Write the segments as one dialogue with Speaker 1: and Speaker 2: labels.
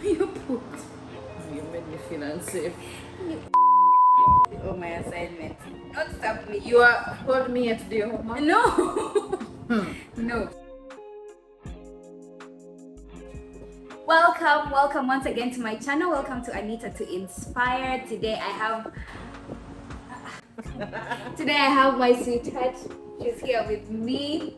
Speaker 1: You put.
Speaker 2: You made me feel unsafe.
Speaker 1: Oh, my assignment. Not stop me.
Speaker 2: You are told me to do your homework?
Speaker 1: No. No. Welcome once again to my channel. Welcome to Anita to Inspire. Today I have my sweetheart. She's here with me.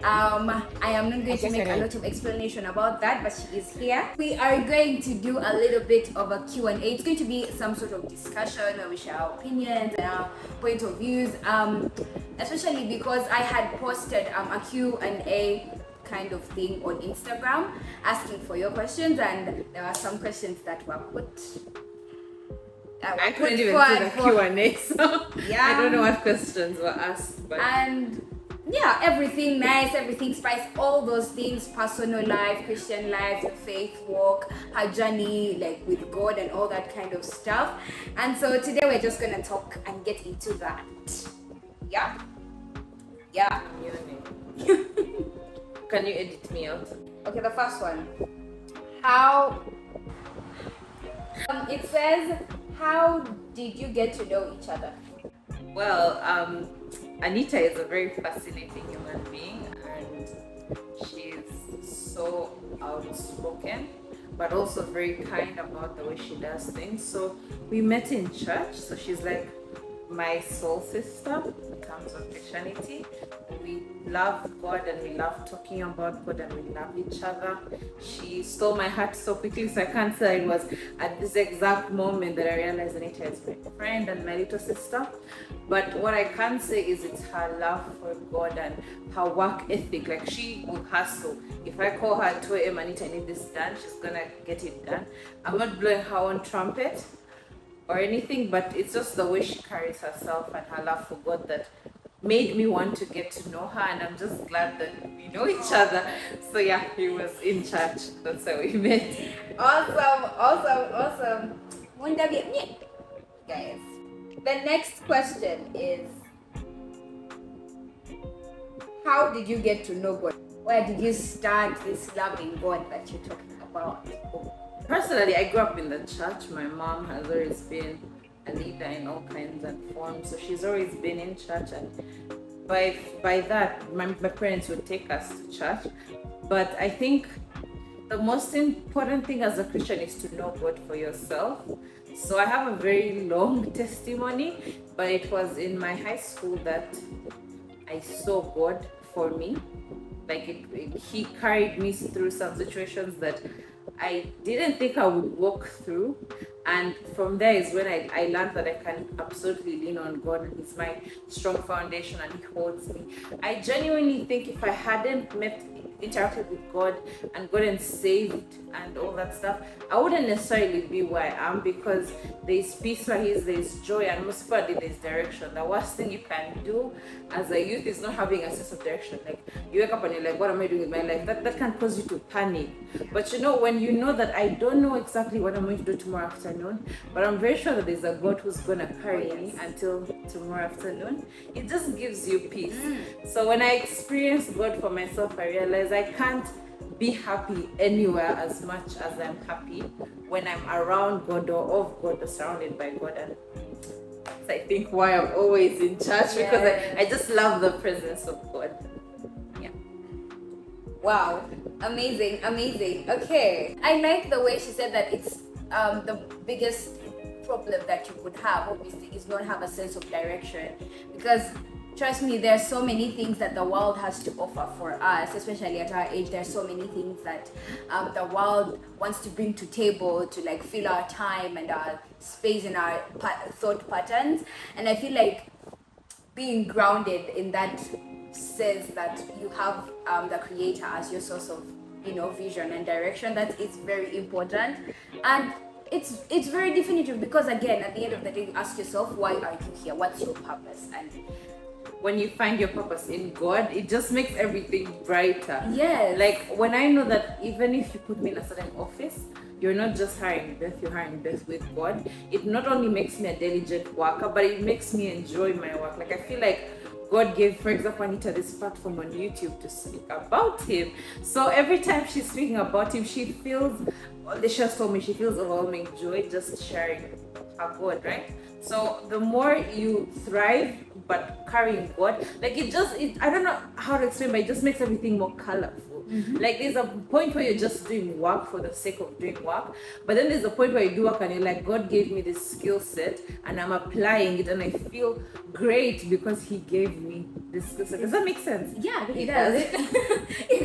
Speaker 1: I am not going to make a lot of explanation about that, but she is here. We are going to do a little bit of a Q&A. It's going to be some sort of discussion where we share our opinions and our point of views, especially because I had posted a Q&A kind of thing on Instagram asking for your questions, and there were some questions that were put.
Speaker 2: I couldn't even see the Q&A, so
Speaker 1: yeah.
Speaker 2: I don't know what questions were asked. But
Speaker 1: and yeah, everything nice, everything spice, all those things, personal life, Christian life, the faith walk, her journey like with God and all that kind of stuff. And so today we're just gonna talk and get into that. Yeah.
Speaker 2: I'm yawning. Can you edit me out?
Speaker 1: Okay, the first one. How it says, how did you get to know each other?
Speaker 2: Well, Anita is a very fascinating human being, and she's so outspoken, but also very kind about the way she does things. So we met in church. So she's like my soul sister in terms of Christianity. We love God and we love talking about God and we love each other. She stole my heart so quickly, so I can't say it was at this exact moment that I realized Anita is my friend and my little sister. But what I can say is it's her love for God and her work ethic. Like, she will hustle. If I call her at 2 a.m. Anita, I need this done, she's gonna get it done. I'm not blowing her own trumpet or anything, but it's just the way she carries herself and her love for God that made me want to get to know her, and I'm just glad that we know each other. So yeah, he was in church. That's how we met.
Speaker 1: Awesome. Guys, the next question is, how did you get to know God? Where did you start this loving God that you're talking about?
Speaker 2: Personally, I grew up in the church. My mom has always been a leader in all kinds of forms, so she's always been in church, and by that my parents would take us to church. But I think the most important thing as a Christian is to know God for yourself. So I have a very long testimony, but it was in my high school that I saw God for me. Like, he carried me through some situations that I didn't think I would walk through, and from there is when I learned that I can absolutely lean on God, and He's my strong foundation and He holds me. I genuinely think if I hadn't interacted with God and gotten saved and all that stuff, I wouldn't necessarily be where I am, because there's peace where there's joy, and most importantly there's direction. The worst thing you can do as a youth is not having a sense of direction. Like, you wake up and you're like, what am I doing with my life? That can cause you to panic. But you know, when you know that I don't know exactly what I'm going to do tomorrow afternoon, but I'm very sure that there's a God who's gonna carry me until tomorrow afternoon, it just gives you peace. So when I experienced God for myself, I realized I can't be happy anywhere as much as I'm happy when I'm around God or of God or surrounded by God. And that's, I think, why I'm always in church, because I just love the presence of God. Yeah.
Speaker 1: Wow, amazing. Okay, I like the way she said that it's the biggest problem that you could have, obviously, is not have a sense of direction, because trust me, there are so many things that the world has to offer for us, especially at our age. There are so many things that the world wants to bring to table to like fill our time and our space and our thought patterns. And I feel like being grounded in that says that you have the Creator as your source of, vision and direction. That is very important, and it's very definitive, because again, at the end of the day, you ask yourself, why are you here? What's your purpose? And
Speaker 2: when you find your purpose in God, it just makes everything brighter.
Speaker 1: Yes.
Speaker 2: Like, when I know that even if you put me in a certain office, you're not just hiring Beth, you're hiring Beth with God. It not only makes me a diligent worker, but it makes me enjoy my work. Like, I feel like God gave, for example, Anita this platform on YouTube to speak about Him. So every time she's speaking about Him, she feels she has told me she feels overwhelming joy just sharing her God, right? So the more you thrive but carrying God, like I don't know how to explain, but it just makes everything more colorful. Like there's a point where you're just doing work for the sake of doing work, but then there's a point where you do work and you're like, God gave me this skill set and I'm applying it and I feel great because He gave me this skill set. Does that make sense?
Speaker 1: Yeah, it does.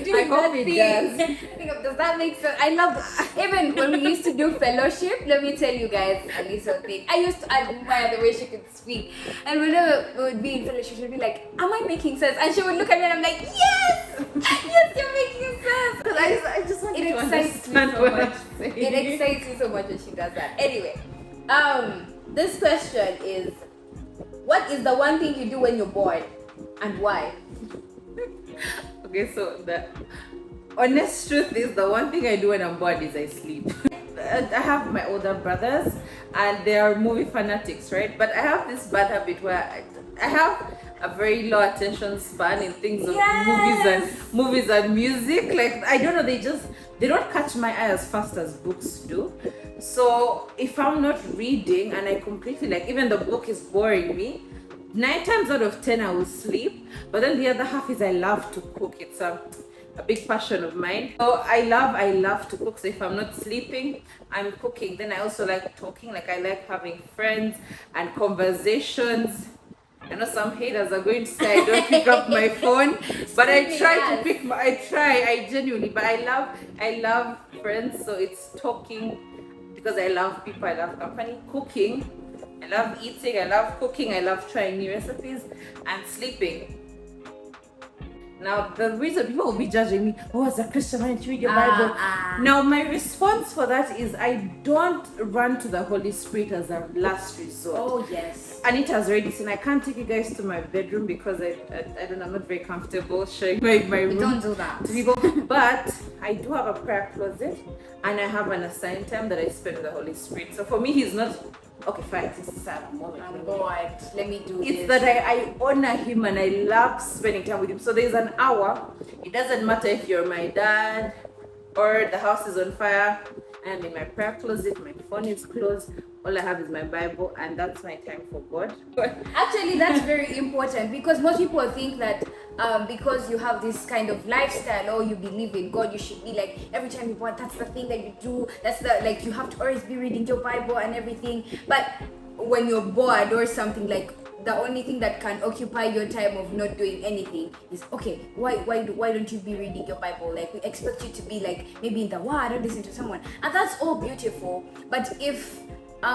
Speaker 2: I hope it does.
Speaker 1: Does that make sense? I love even when we used to do fellowship. Let me tell you guys a little thing. I used to admire the way she could speak, and whenever we would be in fellowship, she'd be like, "Am I making sense?" And she would look at me, and I'm like, "Yes, yes, you're making sense."
Speaker 2: Because I just want
Speaker 1: It
Speaker 2: to
Speaker 1: excites me
Speaker 2: understand
Speaker 1: so
Speaker 2: what
Speaker 1: much.
Speaker 2: I'm saying.
Speaker 1: It excites me so much when she does that. Anyway, this question is, what is the one thing you do when you're bored, and why?
Speaker 2: Okay, so the honest truth is the one thing I do when I'm bored is I sleep. I have my older brothers and they are movie fanatics, right? But I have this bad habit where I have a very low attention span in things of movies and music. Like I don't know, they don't catch my eye as fast as books do. So if I'm not reading and I completely like even the book is boring me, 9 times out of 10 I will sleep. But then the other half is I love to cook. It's a big passion of mine. So I love to cook. So if I'm not sleeping, I'm cooking. Then I also like talking. Like I like having friends and conversations. I know some haters are going to say I don't pick up my phone, but I try to pick. I genuinely. But I love friends. So it's talking because I love people. I love company. Cooking. I love eating, I love cooking, I love trying new recipes, and sleeping. Now, the reason people will be judging me, oh, as a Christian, why don't you read your Bible? Now, my response for that is I don't run to the Holy Spirit as a last resort.
Speaker 1: Oh, yes.
Speaker 2: Anita's already seen, I can't take you guys to my bedroom because I don't know, I'm not very comfortable sharing my room.
Speaker 1: Don't do that.
Speaker 2: To people. But I do have a prayer closet and I have an assigned time that I spend with the Holy Spirit. So for me, He's not... Okay, fine, it's a sad moment.
Speaker 1: I'm bored. Let me do
Speaker 2: it's
Speaker 1: this.
Speaker 2: That I honor Him and I love spending time with Him. So there's an hour. It doesn't matter if you're my dad or the house is on fire. I'm in my prayer closet. My phone is closed. All I have is my Bible, and that's my time for God.
Speaker 1: Actually, that's very important because most people think that because you have this kind of lifestyle or you believe in God, you should be like every time you want. That's the thing that you do. That's the like you have to always be reading your Bible and everything. But when you're bored or something, like the only thing that can occupy your time of not doing anything is okay. Why don't you be reading your Bible? Like we expect you to be like maybe in the Word or listen to someone, and that's all beautiful. But if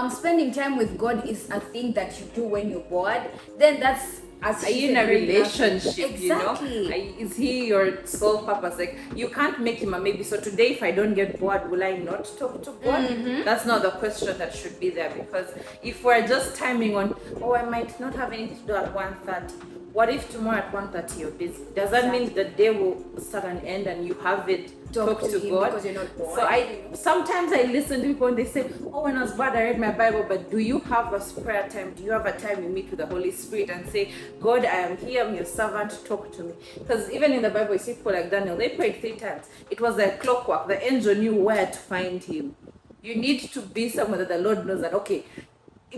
Speaker 1: spending time with God is a thing that you do when you're bored, then that's as
Speaker 2: are you in a relationship?
Speaker 1: Exactly.
Speaker 2: You know, is He your sole purpose? Like you can't make Him a maybe. So today, if I don't get bored, will I not talk to God? That's not the question that should be there. Because if we're just timing on, oh, I might not have anything to do at 1:30. What if tomorrow at 1:30 you're busy? Does that mean the day will start and end and you haven't talked to God?
Speaker 1: Because you're not bored.
Speaker 2: So sometimes I listen to people and they say, oh, when I was bored I read my Bible, but do you have a prayer time? Do you have a time you meet with the Holy Spirit and say, God, I am here, I'm your servant, talk to me? Because even in the Bible you see people like Daniel, they prayed 3 times. It was like clockwork. The angel knew where to find him. You need to be somewhere that the Lord knows that, okay,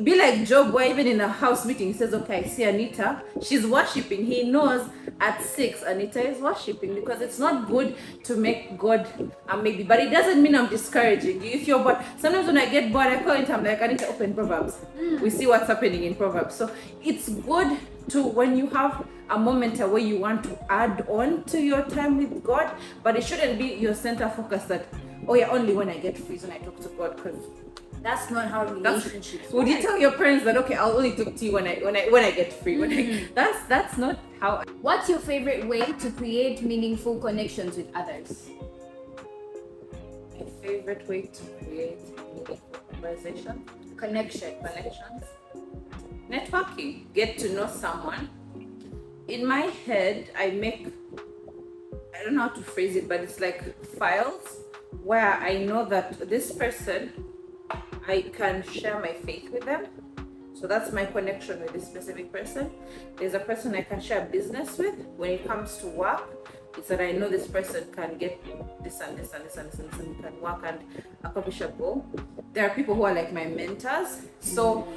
Speaker 2: be like Job, where even in a house meeting he says, okay, I see Anita, she's worshiping. He knows at 6 Anita is worshiping, because it's not good to make God a maybe. But it doesn't mean I'm discouraging you if you're bored. Sometimes when I get bored, I call it, I'm like, I need to open Proverbs. We see what's happening in Proverbs. So it's good to, when you have a moment where you want to add on to your time with God, but it shouldn't be your center focus that, oh yeah, only when I get free when I talk to God, because
Speaker 1: that's not how relationships
Speaker 2: would you tell your parents that, okay, I'll only talk to you when I get free? That's not how.
Speaker 1: What's your favorite way to create meaningful connections with others?
Speaker 2: My favorite way to create meaningful connections, networking, get to know someone. In my head, I don't know how to phrase it, but it's like files where I know that this person, I can share my faith with them. So that's my connection with this specific person. There's a person I can share business with when it comes to work. It's that I know this person can get this and this and this and this and this and can work and accomplish a goal. There are people who are like my mentors. So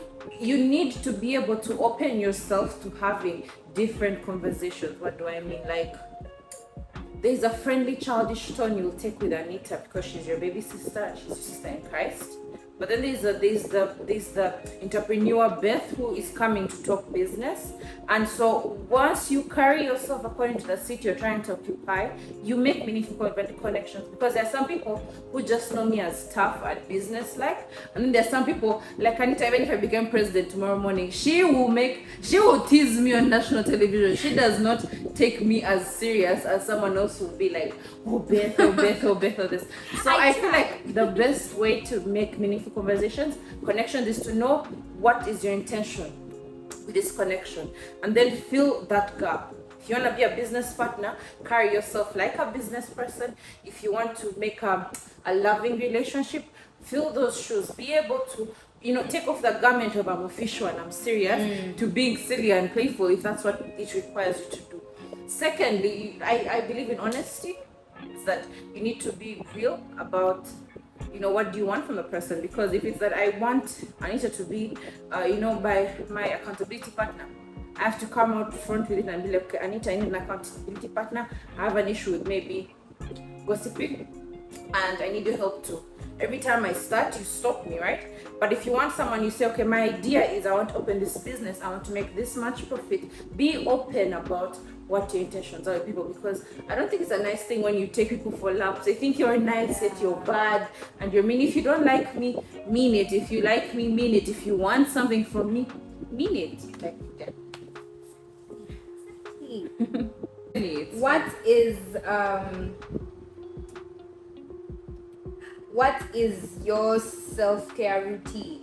Speaker 2: you need to be able to open yourself to having different conversations. What do I mean? Like, there's a friendly, childish tone you'll take with Anita because she's your baby sister, she's your sister in Christ. But then there's the entrepreneur Beth who is coming to talk business. And so once you carry yourself according to the seat you're trying to occupy, you make meaningful connections. Because there are some people who just know me as tough and business-like, and then there's some people like Anita. Even if I became president tomorrow morning, she will tease me on national television. She does not take me as serious as someone else will be like, oh Beth, oh Beth, oh Beth, oh this. So I feel like the best way to make meaningful connections is to know what is your intention with this connection, and then fill that gap. If you want to be a business partner, carry yourself like a business person. If you want to make a loving relationship, fill those shoes. Be able to, take off the garment of I'm official and I'm serious to being silly and playful, if that's what it requires you to do. Secondly, I believe in honesty. It's that you need to be real about what do you want from the person. Because if it's that I want Anita to be by my accountability partner, I have to come out front with it and be like, okay, Anita, I need an accountability partner. I have an issue with maybe gossiping and I need your help too. Every time I start, you stop me, right? But if you want someone, you say, okay, my idea is I want to open this business, I want to make this much profit. Be open about what your intentions are with people, because I don't think it's a nice thing when you take people for laps. They think you're nice, that you're bad, and you're mean. If you don't like me, mean it. If you like me, mean it. If you want something from me, mean it. Like, yeah.
Speaker 1: What is your self-care routine?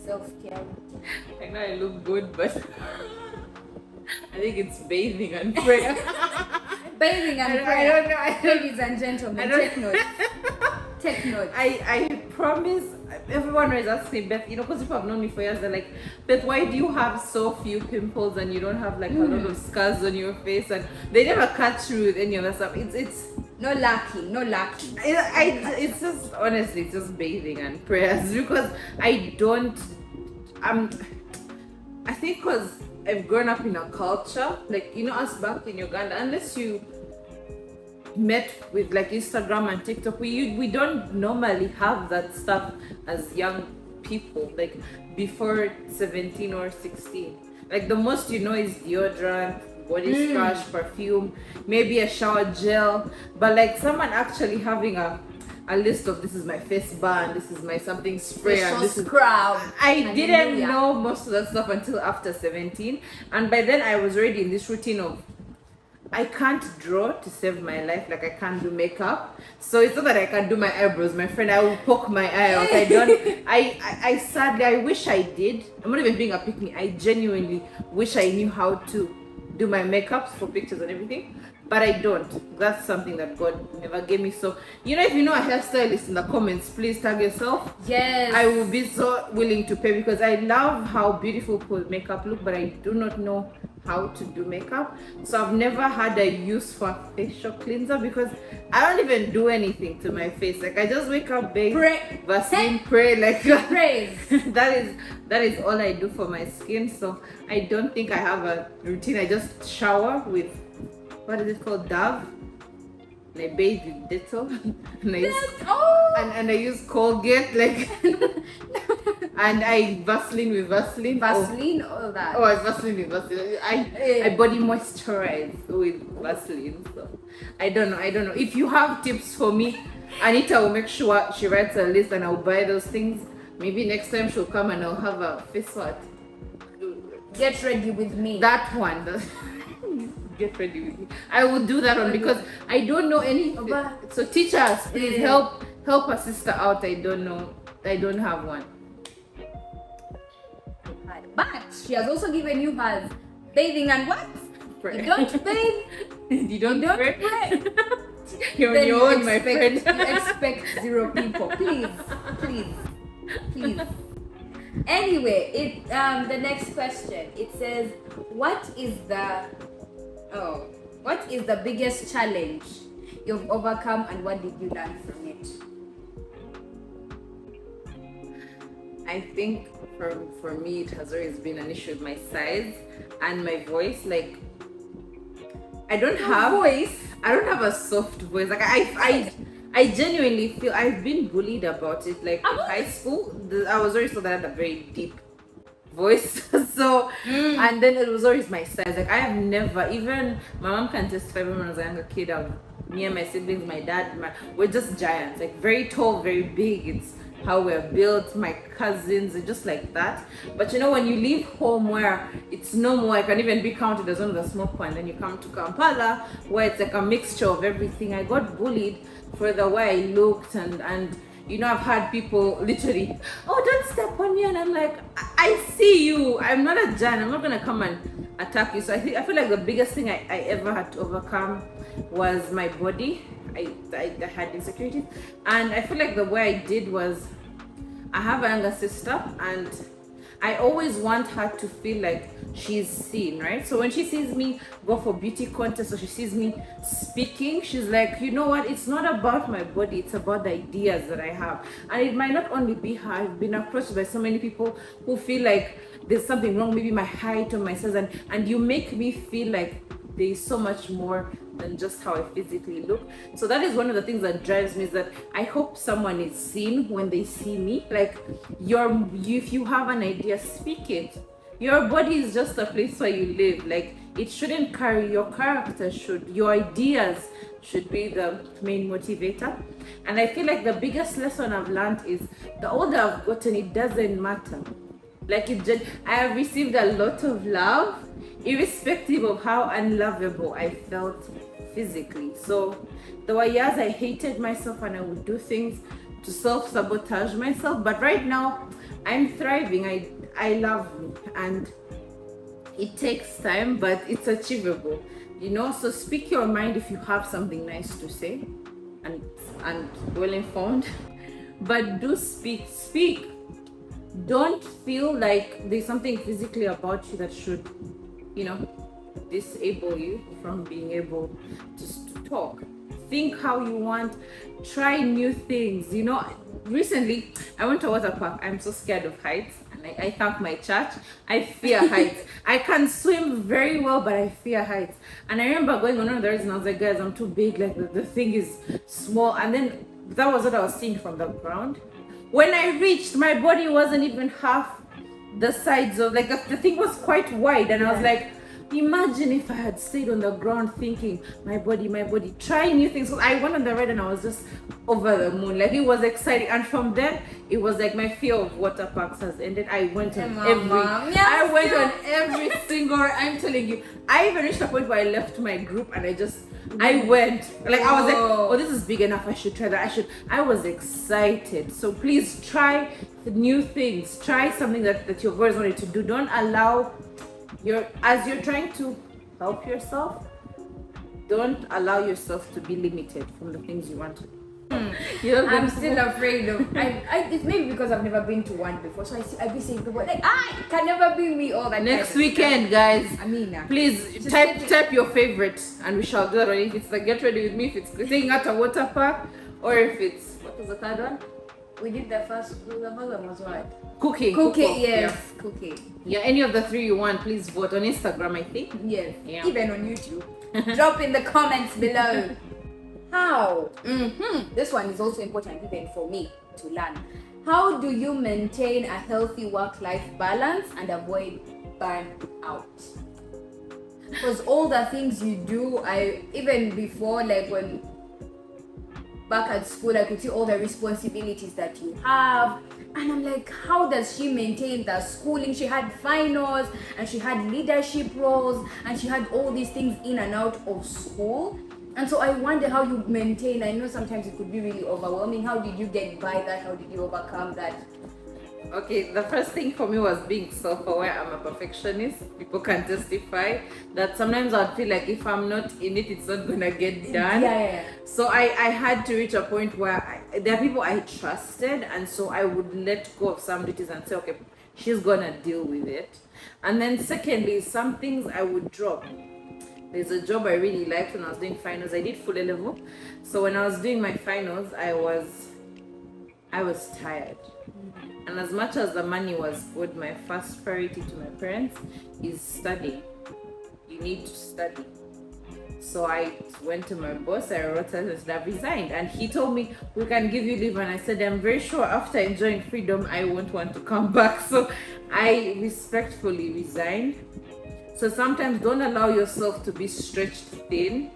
Speaker 1: Self-care routine.
Speaker 2: I know I look good, but I think it's bathing and prayer.
Speaker 1: Bathing and prayer. I don't know. Ladies and gentlemen, take notes. Take notes.
Speaker 2: I promise. Everyone is asking me, Beth, because people have known me for years, they're like, Beth, why do you have so few pimples and you don't have like a lot of scars on your face? And they never cut through with any of that stuff. It's
Speaker 1: no lucky.
Speaker 2: It's just, honestly, it's just bathing and prayers, because I think because I've grown up in a culture, like, us back in Uganda, unless you met with like Instagram and TikTok, we don't normally have that stuff as young people, like before 17 or 16. Like the most is deodorant, body scratch, perfume, maybe a shower gel. But like someone actually having a list of, this is my face bar, this is my something spray, and this is
Speaker 1: scrub.
Speaker 2: I didn't know most of that stuff until after 17, and by then I was already in this routine of, I can't draw to save my life, like I can't do makeup. So it's not that I can do my eyebrows, my friend. I will poke my eye out. I sadly, I wish I did. I'm not even being a pick me. I genuinely wish I knew how to do my makeups for pictures and everything, but I don't. That's something that God never gave me. So if you know a hairstylist in the comments, please tag yourself.
Speaker 1: Yes,
Speaker 2: I will be so willing to pay, because I love how beautiful makeup look, but I do not know how to do makeup. So I've never had a use for a facial cleanser, because I don't even do anything to my face. Like I just wake up, bathe,
Speaker 1: pray,
Speaker 2: Vaseline, pray, like
Speaker 1: praise.
Speaker 2: that is all I do for my skin. So I don't think I have a routine. I just shower with, what is it called, Dove, and I bathe with Dettol, and I use Colgate, like and I Vaseline with Vaseline.
Speaker 1: All that.
Speaker 2: Oh, I Vaseline with Vaseline. I body moisturize with Vaseline. So I don't know. If you have tips for me, Anita will make sure she writes a list and I'll buy those things. Maybe next time she'll come and I'll have a face what?
Speaker 1: Get ready with me.
Speaker 2: That one. Get ready with me. I will do that one because I don't know anything. So teach us, please. Help a sister out. I don't know. I don't have one.
Speaker 1: But she has also given you hers. Bathing and what?
Speaker 2: Pray.
Speaker 1: You don't bathe.
Speaker 2: You don't pray. You're
Speaker 1: Then
Speaker 2: on your own, my friend.
Speaker 1: You expect 0 people. Please. Anyway, the next question, it says, what is the biggest challenge you've overcome and what did you learn from it?
Speaker 2: I think for me it has always been an issue with my size and my voice. Like I don't have a soft voice. Like I genuinely feel I've been bullied about it. Like in high school, I was always told that I had a very deep voice. So and then it was always my size. Like I have never, even my mom can testify, when I was a younger kid, me and my siblings, my dad, we're just giants. Like very tall, very big. It's how we're built. My cousins are just like that. But you know, when you leave home where it's no more, I can even be counted as one of the small point, then you come to Kampala where it's like a mixture of everything. I got bullied for the way I looked, and you know, I've had people literally, oh, don't step on me, and I'm like, I see you, I'm not a giant, I'm not gonna come and attack you. So I feel like the biggest thing I ever had to overcome was my body. I had insecurities, and I feel like the way I did was, I have a younger sister, and I always want her to feel like she's seen, right? So when she sees me go for beauty contests, or she sees me speaking, she's like, you know what, it's not about my body, it's about the ideas that I have. And it might not only be her. I've been approached by so many people who feel like there's something wrong, maybe my height or my size, and you make me feel like there is so much more than just how I physically look. So that is one of the things that drives me, is that I hope someone is seen when they see me. Like if you have an idea, speak it. Your body is just a place where you live. Like it shouldn't carry your character, your ideas should be the main motivator. And I feel like the biggest lesson I've learned is, the older I've gotten, it doesn't matter. Like I have received a lot of love, irrespective of how unlovable I felt physically. So there were years I hated myself and I would do things to self-sabotage myself. But right now, I'm thriving. I love me, and it takes time, but it's achievable. You know, so speak your mind if you have something nice to say and well informed. But do speak. Don't feel like there's something physically about you that should, you know, disable you from being able to talk. Think how you want. Try new things. You know, recently I went to a water park. I'm so scared of heights, and I thank my church. I fear heights. I can swim very well, but I fear heights. And I remember going on one of the rides, and I was like, guys, I'm too big. Like the thing is small. And then that was what I was seeing from the ground. When I reached, my body wasn't even half the sides of, like the thing was quite wide, and I was like, imagine if I had stayed on the ground thinking, my body, try new things. So I went on the ride and I was just over the moon. Like it was exciting. And from there, it was like my fear of water parks has ended. I went on every single, I'm telling you, I even reached a point where I left my group and I went. Like I was like, oh, this is big enough, I should try that. I was excited. So please try new things. Try something that you've always wanted to do. Don't allow as you're trying to help yourself, don't allow yourself to be limited from the things you want to do.
Speaker 1: I'm still afraid of it's maybe because I've never been to one before, so I be saying people like, it can never be me all that
Speaker 2: next weekend, guys.
Speaker 1: Amina,
Speaker 2: please type your favorite and we shall do that. If it's the get ready with me, if it's staying at a water park, or if it's, what was the third one?
Speaker 1: We did the first one was what?
Speaker 2: Cooking,
Speaker 1: yes. Cooking.
Speaker 2: Yeah, any of the three you want, please vote on Instagram, I think.
Speaker 1: Yes, even on YouTube. Drop in the comments below. How? This one is also important even for me to learn. How do you maintain a healthy work-life balance and avoid burnout? Because all the things you do, even before, like when back at school, I could see all the responsibilities that you have, and I'm like, how does she maintain the schooling? She had finals, and she had leadership roles, and she had all these things in and out of school. And so I wonder how you maintain. I know sometimes it could be really overwhelming. How did you get by that? How did you overcome that?
Speaker 2: Okay, the first thing for me was being self-aware. I'm a perfectionist. People can testify that sometimes I'd feel like if I'm not in it, it's not gonna get done.
Speaker 1: Yeah.
Speaker 2: So I had to reach a point where there are people I trusted, and so I would let go of some duties and say, okay, she's gonna deal with it. And then secondly, some things I would drop. There's a job I really liked when I was doing finals. I did full level. So when I was doing my finals, I was tired. And as much as the money was good, my first priority to my parents is studying. You need to study. So I went to my boss, I wrote and said I've resigned. And he told me, we can give you leave. And I said, I'm very sure after enjoying freedom, I won't want to come back. So I respectfully resigned. So sometimes don't allow yourself to be stretched thin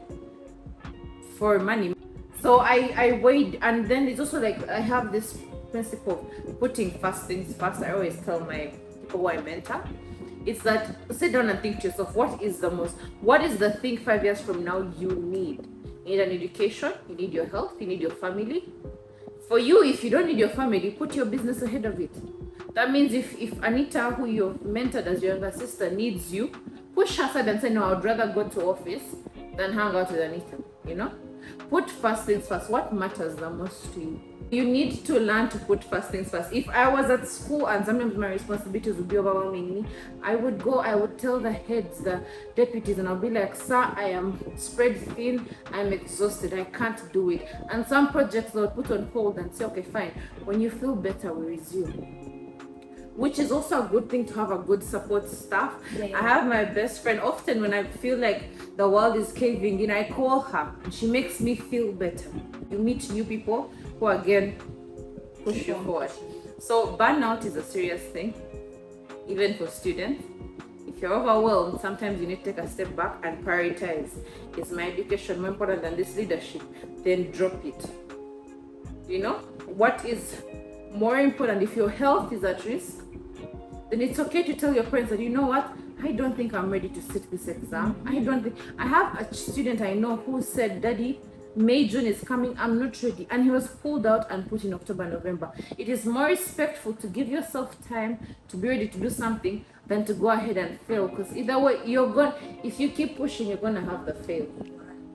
Speaker 2: for money. So I weighed, and then it's also like I have this principle of putting first things first. I always tell my people who I mentor, it's that sit down and think to yourself, what is the thing 5 years from now you need? You need an education, you need your health, you need your family. For you, if you don't need your family, put your business ahead of it. That means if Anita, who you've mentored as your younger sister, needs you, push her aside and say, no, I'd rather go to office than hang out with Anita, you know? Put first things first. What matters the most to you? You need to learn to put first things first. If I was at school and sometimes my responsibilities would be overwhelming me, I would tell the heads, the deputies, and I'll be like, sir, I am spread thin, I'm exhausted, I can't do it. And some projects they'll put on hold and say, okay, fine, when you feel better, we resume. Which is also a good thing to have a good support staff. Yeah. I have my best friend. Often when I feel like the world is caving in, I call her and she makes me feel better. You meet new people who again push you forward. So burnout is a serious thing, even for students. If you're overwhelmed, sometimes you need to take a step back and prioritize. Is my education more important than this leadership? Then drop it. You know, what is more important? If your health is at risk, then it's okay to tell your parents that, you know what, I don't think I'm ready to sit this exam. I have a student I know who said, Daddy, May, June is coming, I'm not ready. And he was pulled out and put in October, November. It is more respectful to give yourself time to be ready to do something than to go ahead and fail. Because either way, if you keep pushing, you're going to have the fail.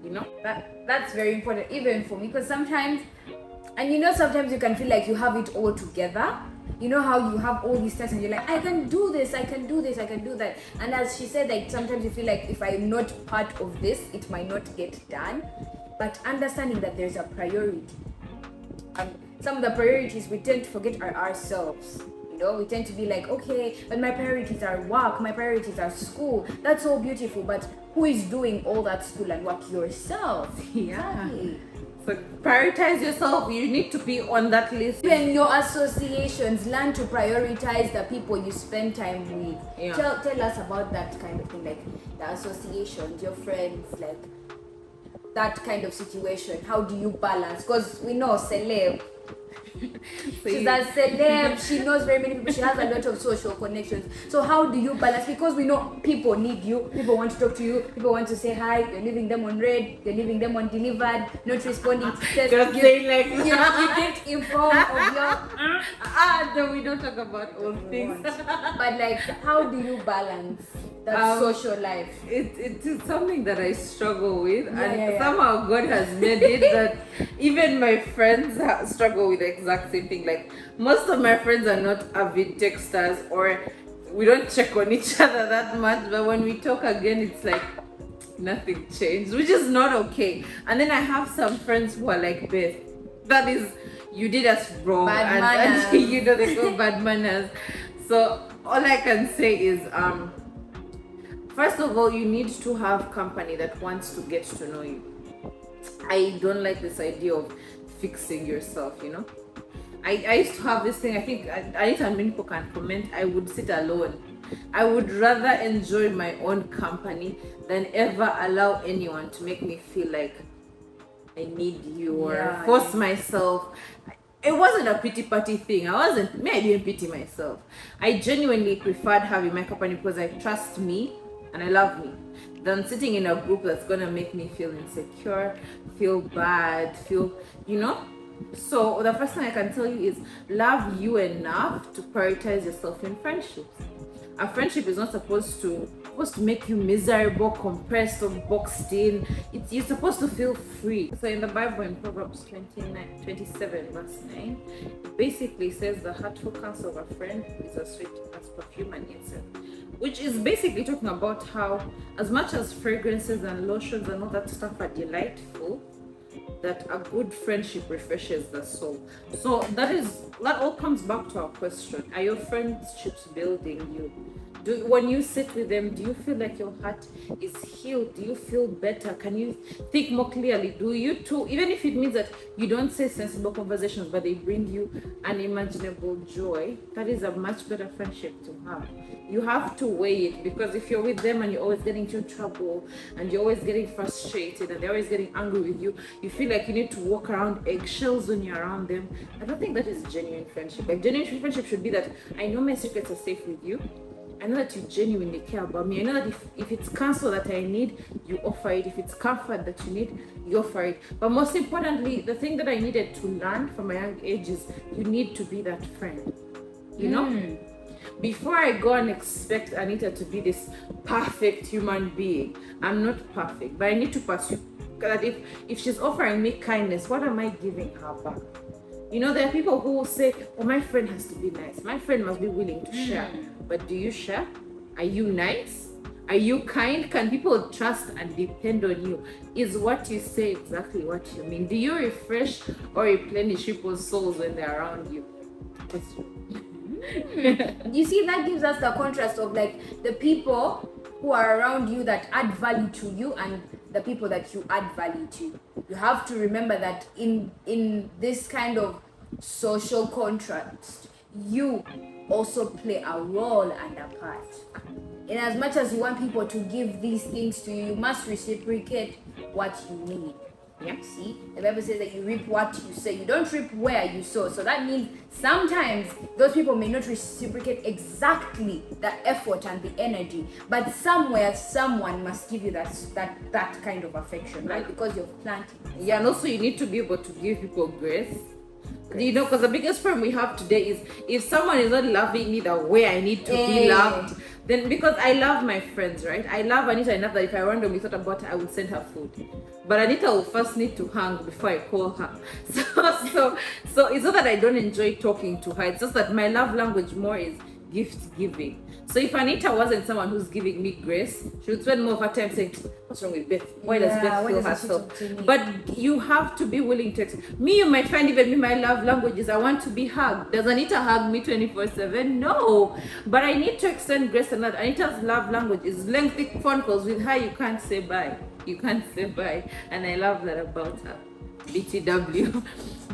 Speaker 2: You know?
Speaker 1: That's very important, even for me, because sometimes you can feel like you have it all together. You know how you have all these tests and you're like, I can do this, I can do this, I can do that. And as she said, like sometimes you feel like if I'm not part of this, it might not get done. But understanding that there's a priority. Some of the priorities we tend to forget are ourselves. You know, we tend to be like, okay, but my priorities are work, my priorities are school. That's all beautiful, but who is doing all that school and work? Yourself.
Speaker 2: Yeah. Exactly. So prioritize yourself. You need to be on that list.
Speaker 1: Even your associations, learn to prioritize the people you spend time with. Yeah. Tell us about that kind of thing, like the associations, your friends, like that kind of situation. How do you balance? Because we know celeb. She's a celeb, she knows very many people, she has a lot of social connections. So how do you balance? Because we know people need you, people want to talk to you, people want to say hi, you're leaving them on read, you're leaving them on delivered, not responding to text.
Speaker 2: You
Speaker 1: didn't inform of your
Speaker 2: no, we don't talk about all things.
Speaker 1: But like, how do you balance that social life?
Speaker 2: It's something that I struggle with, somehow God has made it that even my friends struggle with the exact same thing. Like most of my friends are not avid texters, or we don't check on each other that much, but when we talk again, it's like nothing changed, which is not okay. And then I have some friends who are like Beth, that is, you did us wrong, and you know, they go bad manners. So all I can say is first of all, you need to have company that wants to get to know you. I don't like this idea of fixing yourself, you know. I used to have this thing, I think Anita and many people can comment, I would sit alone. I would rather enjoy my own company than ever allow anyone to make me feel like I need you or force myself. It wasn't a pity party thing. I didn't pity myself. I genuinely preferred having my company because I trust me and I love me, than sitting in a group that's gonna make me feel insecure, feel bad, you know. So the first thing I can tell you is love you enough to prioritize yourself in friendships. A friendship is not supposed to make you miserable, compressed, or boxed in. You're supposed to feel free. So in the Bible, in Proverbs 27 verse 9, it basically says the heartful counsel of a friend is as sweet as perfume and incense, which is basically talking about how, as much as fragrances and lotions and all that stuff are delightful, that a good friendship refreshes the soul. So that all comes back to our question: are your friendships building you? When you sit with them, do you feel like your heart is healed? Do you feel better? Can you think more clearly? Do you too, even if it means that you don't say sensible conversations, but they bring you unimaginable joy, that is a much better friendship to have. You have to weigh it, because if you're with them and you're always getting into trouble and you're always getting frustrated and they're always getting angry with you, you feel like you need to walk around eggshells when you're around them. I don't think that is genuine friendship. Like, genuine friendship should be that I know my secrets are safe with you. I know that you genuinely care about me. I know that if it's counsel that I need, you offer it. If it's comfort that you need, you offer it. But most importantly, the thing that I needed to learn from my young age is you need to be that friend. You know? Before I go and expect Anita to be this perfect human being, I'm not perfect, but I need to pursue that. If she's offering me kindness, what am I giving her back? You know, there are people who will say, oh, my friend has to be nice. My friend must be willing to share. But do you share? Are you nice? Are you kind? Can people trust and depend on you? Is what you say exactly what you mean? Do you refresh or replenish people's souls when they're around you?
Speaker 1: You see, that gives us the contrast of like the people who are around you that add value to you and the people that you add value to. You have to remember that in this kind of social contrast, you also play a role and a part. In as much as you want people to give these things to you, you must reciprocate what you need. Yeah. See, the Bible says that you reap what you sow. You don't reap where you sow. So that means sometimes those people may not reciprocate exactly the effort and the energy, but somewhere someone must give you that kind of affection, right? Because you're planting.
Speaker 2: Yeah, and also you need to be able to give people grace. You know, because the biggest problem we have today is if someone is not loving me the way I need to be loved, then, because I love my friends, right? I love Anita enough that if I randomly thought about her, I would send her food. But Anita will first need to hang before I call her. So it's not that I don't enjoy talking to her. It's just that my love language more is gift giving. So if Anita wasn't someone who's giving me grace, she would spend more of her time saying, what's wrong with Beth? Why does Beth feel herself? But you have to be willing to me, you might find even me, my love language is I want to be hugged. Does Anita hug me 24/7? No. But I need to extend grace, and that Anita's love language is lengthy phone calls. With her, you can't say bye. You can't say bye. And I love that about her. BTW.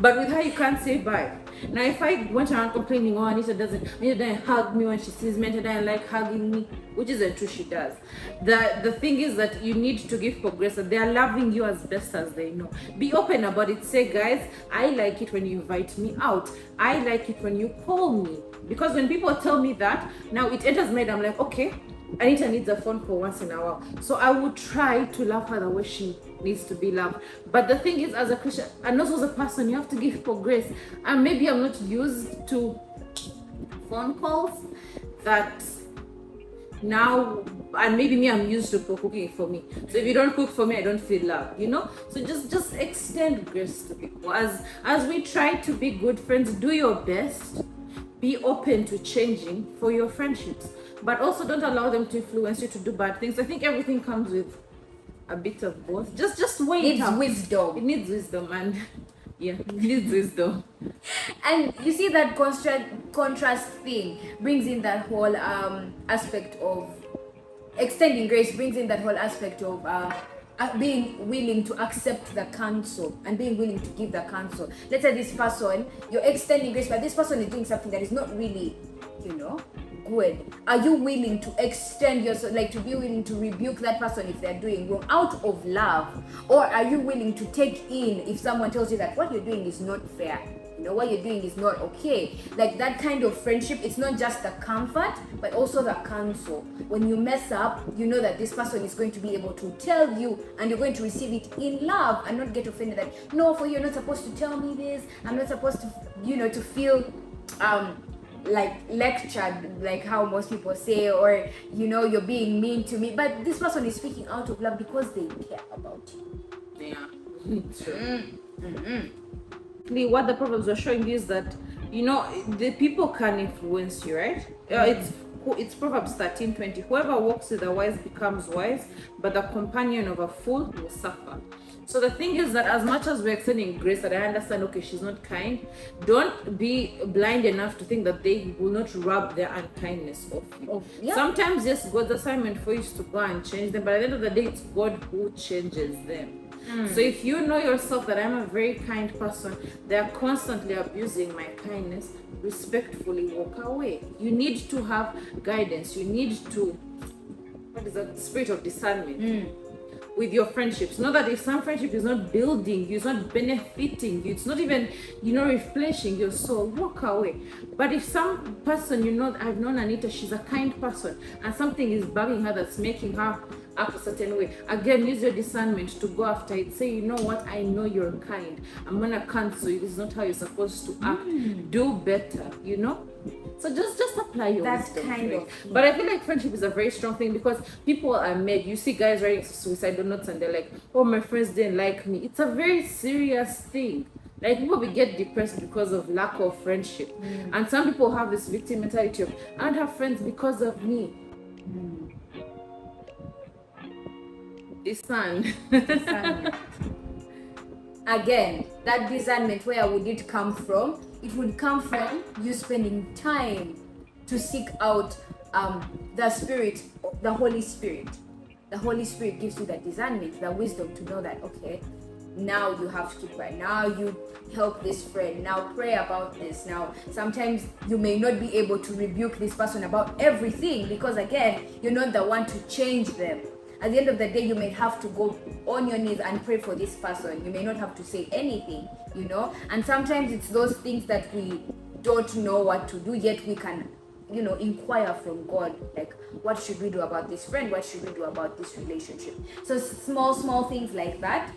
Speaker 2: But with her, you can't say bye. Now, if I went around complaining, oh, Anita doesn't hug me when she sees me, Anita doesn't like hugging me, which isn't true, she does. The thing is that you need to give progress, that they are loving you as best as they know. Be open about it. Say, guys, I like it when you invite me out. I like it when you call me. Because when people tell me that, now it enters my head, I'm like, okay, Anita needs a phone call once in a while. So I would try to love her the way she needs to be loved. But the thing is, as a Christian and also as a person, you have to give for grace. And maybe I'm not used to phone calls that now, and maybe me, I'm used to cooking for me. So if you don't cook for me, I don't feel loved, you know? So just extend grace to people. As we try to be good friends, do your best. Be open to changing for your friendships. But also don't allow them to influence you to do bad things. I think everything comes with a bit of both. Just wait.
Speaker 1: It needs wisdom.
Speaker 2: It needs wisdom, and yeah, it needs wisdom.
Speaker 1: And you see that contrast thing brings in that whole aspect of extending grace, brings in that whole aspect of being willing to accept the counsel and being willing to give the counsel. Let's say this person, you're extending grace, but this person is doing something that is not really, good. Are you willing to extend yourself, like to be willing to rebuke that person if they're doing wrong out of love? Or are you willing to take in if someone tells you that what you're doing is not fair? What you're doing is not okay. Like that kind of friendship, it's not just the comfort, but also the counsel. When you mess up, you know that this person is going to be able to tell you and you're going to receive it in love and not get offended that, no, for you're not supposed to tell me this. I'm not supposed to, to feel like lectured, like how most people say, or you're being mean to me, but this person is speaking out of love because they care about you.
Speaker 2: Yeah. True. What the Proverbs are showing you is that the people can influence you, right? It's Proverbs 13:20. Whoever walks with the wise becomes wise, but the companion of a fool will suffer. So the thing is that as much as we're extending grace, that I understand, okay, she's not kind, don't be blind enough to think that they will not rub their unkindness off you. Yeah. Sometimes, yes, God's assignment for you is to go and change them, but at the end of the day, it's God who changes them. So if you know yourself that I'm a very kind person, they're constantly abusing my kindness, respectfully walk away. You need to have guidance. You need to, what is that, spirit of discernment with your friendships. Know that if some friendship is not building you, it's not benefiting you, it's not even replenishing your soul, walk away. But if some person, I've known Anita, she's a kind person, and something is bugging her that's making her act a certain way, again, use your discernment to go after it. Say, you know what, I know you're kind, I'm gonna cancel you, this is not how you're supposed to act. Do better, So just apply your wisdom. Kind of. But I feel like friendship is a very strong thing, because people are made. You see guys writing suicidal notes and they're like, oh, my friends didn't like me. It's a very serious thing. Like, people will get depressed because of lack of friendship. And some people have this victim mentality of, I don't have friends because of me. Discern.
Speaker 1: Again, that discernment, where would it come from? It would come from you spending time to seek out the Spirit, the Holy Spirit. The Holy Spirit gives you that discernment, the wisdom to know that, okay, now you have to pray. Now you help this friend. Now pray about this. Now, sometimes you may not be able to rebuke this person about everything, because again, you're not the one to change them. At the end of the day, you may have to go on your knees and pray for this person. You may not have to say anything, And sometimes it's those things that we don't know what to do, yet we can, inquire from God. Like, what should we do about this friend? What should we do about this relationship? So small things like that.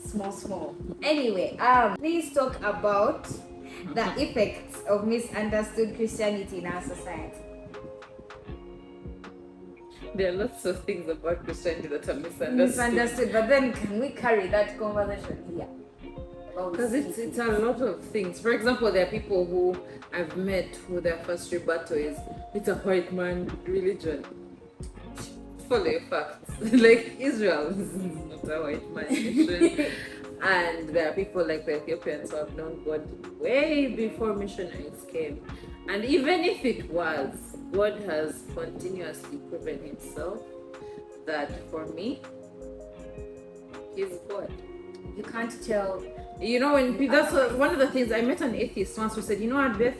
Speaker 1: Small. Anyway, please talk about the effects of misunderstood Christianity in our society.
Speaker 2: There are lots of things about Christianity that are misunderstood.
Speaker 1: But then can we carry that conversation here?
Speaker 2: Because it's a lot of things. For example, there are people who I've met who their first rebuttal is, it's a white man religion. Follow your facts. Like, Israel is not a white man religion. And there are people like the Ethiopians who have known God way before missionaries came. And even if it was, God has continuously proven himself that for me, he's God.
Speaker 1: You can't tell.
Speaker 2: That's one of the things. I met an atheist once who said, what, Beth,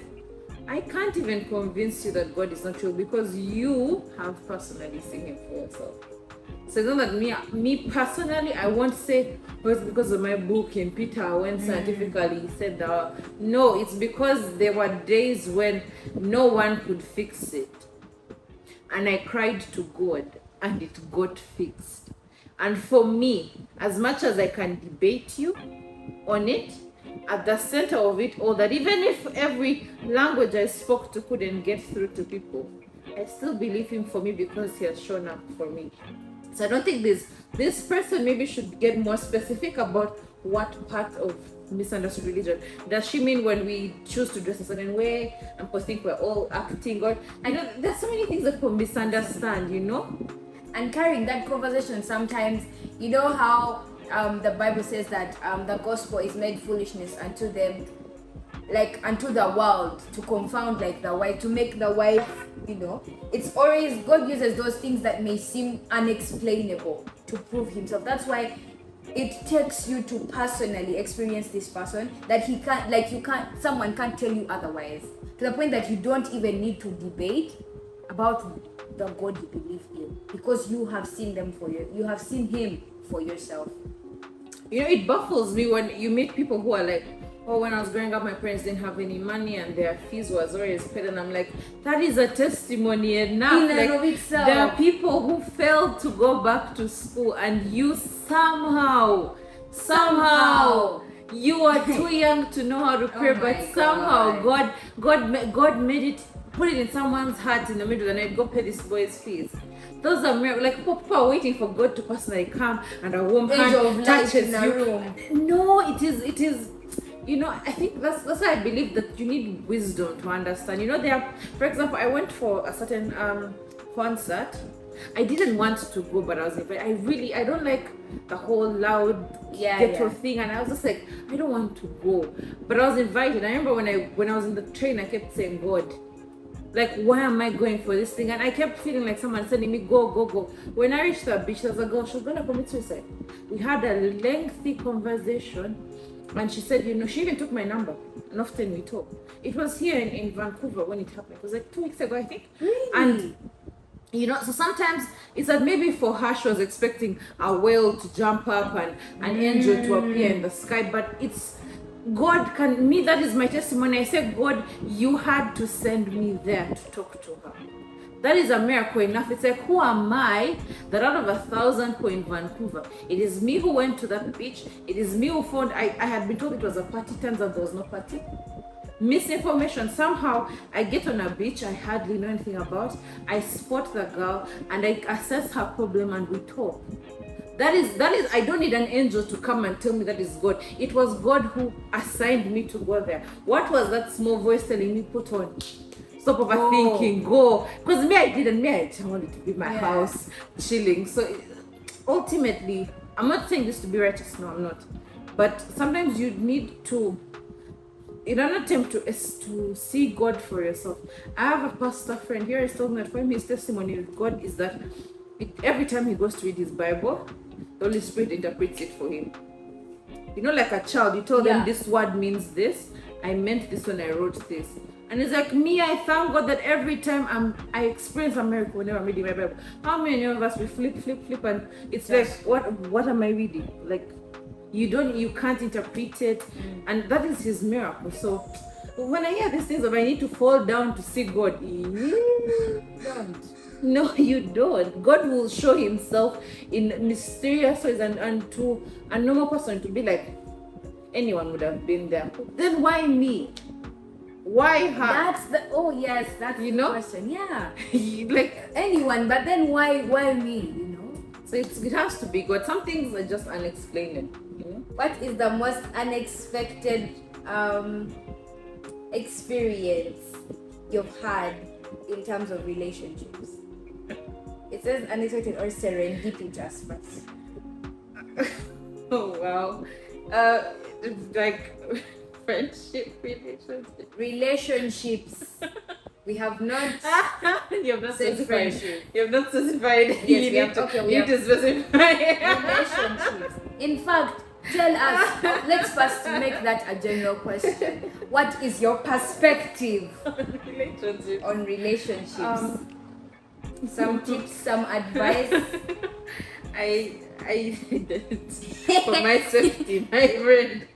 Speaker 2: I can't even convince you that God is not real because you have personally seen him for yourself. So it's not that me personally, I won't say, it's because of my book in Peter when scientifically he said that. No, it's because there were days when no one could fix it. And I cried to God and it got fixed. And for me, as much as I can debate you on it, at the center of it all, that even if every language I spoke to couldn't get through to people, I still believe him for me because he has shown up for me. So I don't think this person maybe should get more specific about what part of misunderstood religion does she mean when we choose to dress a certain way and people think we're all acting, or there's so many things that people misunderstand,
Speaker 1: And carrying that conversation sometimes, how the Bible says that the gospel is made foolishness unto them, like unto the world, to confound like the wise, to make the wise, it's always, God uses those things that may seem unexplainable to prove himself. That's why it takes you to personally experience this person, that someone can't tell you otherwise, to the point that you don't even need to debate about the God you believe in, because you have seen you have seen him for yourself.
Speaker 2: It baffles me when you meet people who are like, when I was growing up, my parents didn't have any money and their fees was always paid, and I'm like, that is a testimony enough.
Speaker 1: In and of itself.
Speaker 2: There are people who failed to go back to school, and you somehow You are too young to know how to pray,
Speaker 1: my
Speaker 2: but somehow God made it, put it in someone's heart in the middle of the night. Go pay this boy's fees. Those are like people are waiting for God to personally come and a warm hand touches you.
Speaker 1: Room.
Speaker 2: No, it is. You know, I think that's why I believe that you need wisdom to understand. You know, for example, I went for a certain concert. I didn't want to go, but I was invited. I don't like the whole loud ghetto thing, and I was just like, I don't want to go, but I was invited. I remember when I was in the train, I kept saying, God, like, why am I going for this thing? And I kept feeling like someone telling me, go. When I reached the beach, there was a girl, she was gonna commit suicide. We had a lengthy conversation, and she said, you know, she even took my number, and often we talk. It was here in Vancouver when it happened. It was like 2 weeks ago, I think.
Speaker 1: Really?
Speaker 2: And you know, so sometimes it's that maybe for her she was expecting a whale to jump up and an angel to appear in the sky, but it's God that is my testimony. I said, God, you had to send me there to talk to her. That is a miracle enough. It's like, who am I that out of 1,000 who in Vancouver, it is me who went to that beach, it is me who found, I had been told it was a party, turns out there was no party. Misinformation. Somehow I get on a beach I hardly know anything about, I spot the girl and I assess her problem and we talk. That is I don't need an angel to come and tell me that is God. It was God who assigned me to go there. What was that small voice telling me, put on, stop overthinking, go? Because I wanted to be my house chilling. So ultimately, I'm not saying this to be righteous, no, I'm not, but sometimes you need to, in an attempt to see God for yourself. I have a pastor friend here, he's told me that for him his testimony with God is that every time he goes to read his Bible, the Holy Spirit interprets it for him. You know, like a child, you told them this word means this, I meant this when I wrote this. And it's like me, I thank God that every time I experience a miracle whenever I'm reading my Bible. How many of us we flip and it's like, what am I reading? Like, you can't interpret it, and that is his miracle. So when I hear these things of I need to fall down to see God, don't. No, you don't. God will show himself in mysterious ways, and to a normal person to be like, anyone would have been there. Then why me? Why her?
Speaker 1: That's the
Speaker 2: you know?
Speaker 1: question. Yeah.
Speaker 2: Like
Speaker 1: anyone, but then why me, you know?
Speaker 2: So it has to be God. Some things are just unexplained, you know?
Speaker 1: What is the most unexpected experience you've had in terms of relationships? It says unexpected or serendipitous, but
Speaker 2: oh wow. Like friendship,
Speaker 1: relationships. We have not
Speaker 2: you have not
Speaker 1: said
Speaker 2: specified.
Speaker 1: friendship.
Speaker 2: You have not specified.
Speaker 1: Yes, we have
Speaker 2: to specify.
Speaker 1: Relationships. In fact, tell us, let's first make that a general question. What is your perspective on relationships? Some tips, some advice.
Speaker 2: I for my safety, my friend.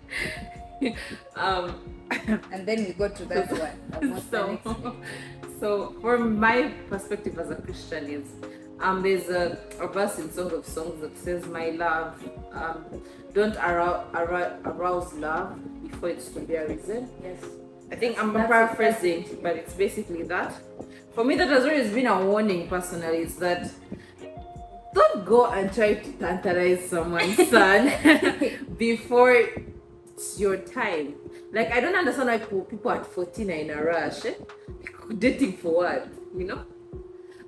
Speaker 1: And then we go to that one.
Speaker 2: So from my perspective as a Christian is there's a verse in Song of Songs that says, my love, don't arouse love before it's to be arisen.
Speaker 1: Yes.
Speaker 2: I think I'm paraphrasing, but it's basically that. For me, that has always been a warning personally, is that don't go and try to tantalize someone's son before it's your time. Like, I don't understand why people at 14 are in a rush. Dating for what? You know?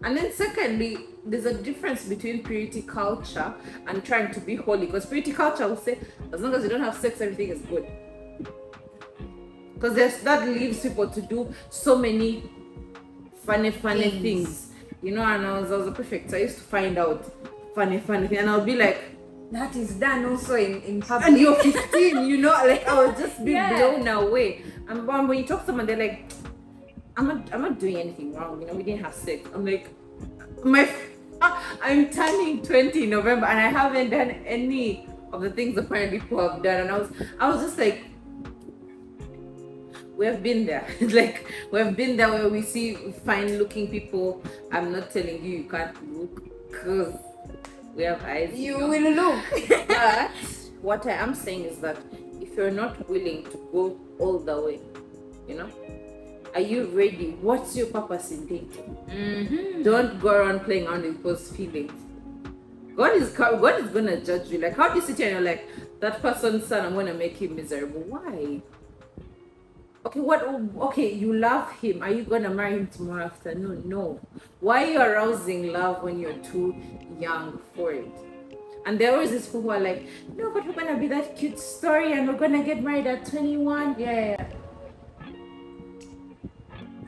Speaker 2: And then secondly, there's a difference between purity culture and trying to be holy. Because purity culture will say, as long as you don't have sex, everything is good. Because that leaves people to do so many funny things. You know, and I was a prefect, so I used to find out funny things, and I'll be like,
Speaker 1: that is done also in public.
Speaker 2: And you're 15, you know, like I would just be blown away. And when you talk to someone, they're like, I'm not doing anything wrong, you know, we didn't have sex. I'm like, I'm turning 20 in November and I haven't done any of the things apparently people have done. And I was just like, we have been there. Like, we have been there where we see fine looking people. I'm not telling you can't look, because we have eyes.
Speaker 1: You will look.
Speaker 2: But what I am saying is that if if you're not willing to go all the way, you know, are you ready? What's your purpose in dating? Don't go around playing around with people's feelings. God is gonna judge you. Like, how do you sit here and you're like, that person's son, I'm gonna make him miserable? Why? Okay, you love him. Are you gonna marry him tomorrow afternoon? No. Why are you arousing love when you're too young for it? And there are always these people who are like, no, but we're gonna be that cute story and we're gonna get married at 21.
Speaker 1: Yeah.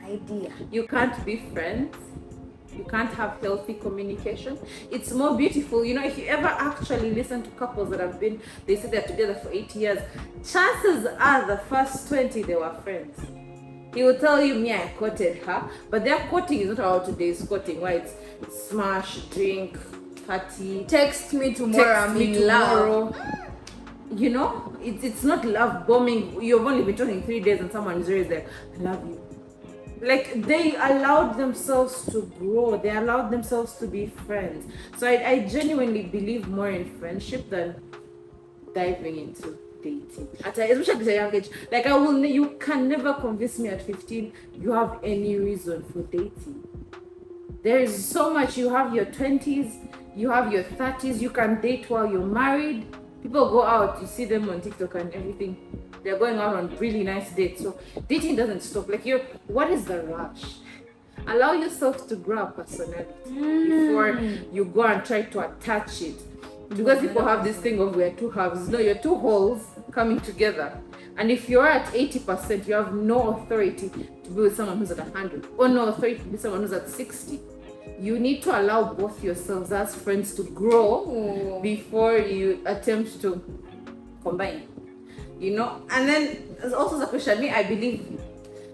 Speaker 1: Idea.
Speaker 2: You can't be friends. You can't have healthy communication. It's more beautiful, you know, if you ever actually listen to couples that have been, they say they're together for 8 years, chances are the first 20 they were friends. He will tell you, me, I courted her, but their courting is not how today's courting, where it's smash, drink, party,
Speaker 1: Text me tomorrow, I'm in love.
Speaker 2: You know, it's not love bombing. You've only been talking 3 days and someone is always like, I love you. Like, they allowed themselves to grow. They allowed themselves to be friends. So I genuinely believe more in friendship than diving into dating. Especially at a young age. Like, you can never convince me at 15 you have any reason for dating. There is so much. You have your 20s, you have your 30s, you can date while you're married. People go out, you see them on TikTok and everything. They're going out on really nice dates. So dating doesn't stop. Like, what is the rush? Allow yourself to grow a personality before you go and try to attach it. Because people have this thing of we're two halves. No, you're two wholes coming together. And if you're at 80%, you have no authority to be with someone who's at 100, or no authority to be with someone who's at 60. You need to allow both yourselves as friends to grow before you attempt to combine. You know, and then there's also the question. Me, I believe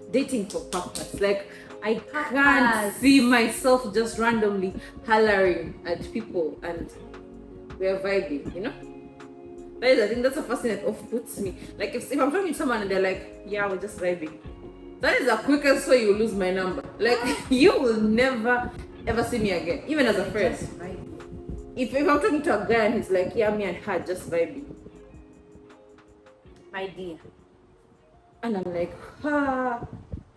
Speaker 2: dating for purpose. Like, I can't see myself just randomly hollering at people and we're vibing, you know? I think that's the first thing that off-puts me. Like, if I'm talking to someone and they're like, yeah, we're just vibing, that is the quickest way you lose my number. Like, you will never ever see me again, even as a friend. If I'm talking to a guy and he's like, yeah, me and her just vibing, idea. And I'm like,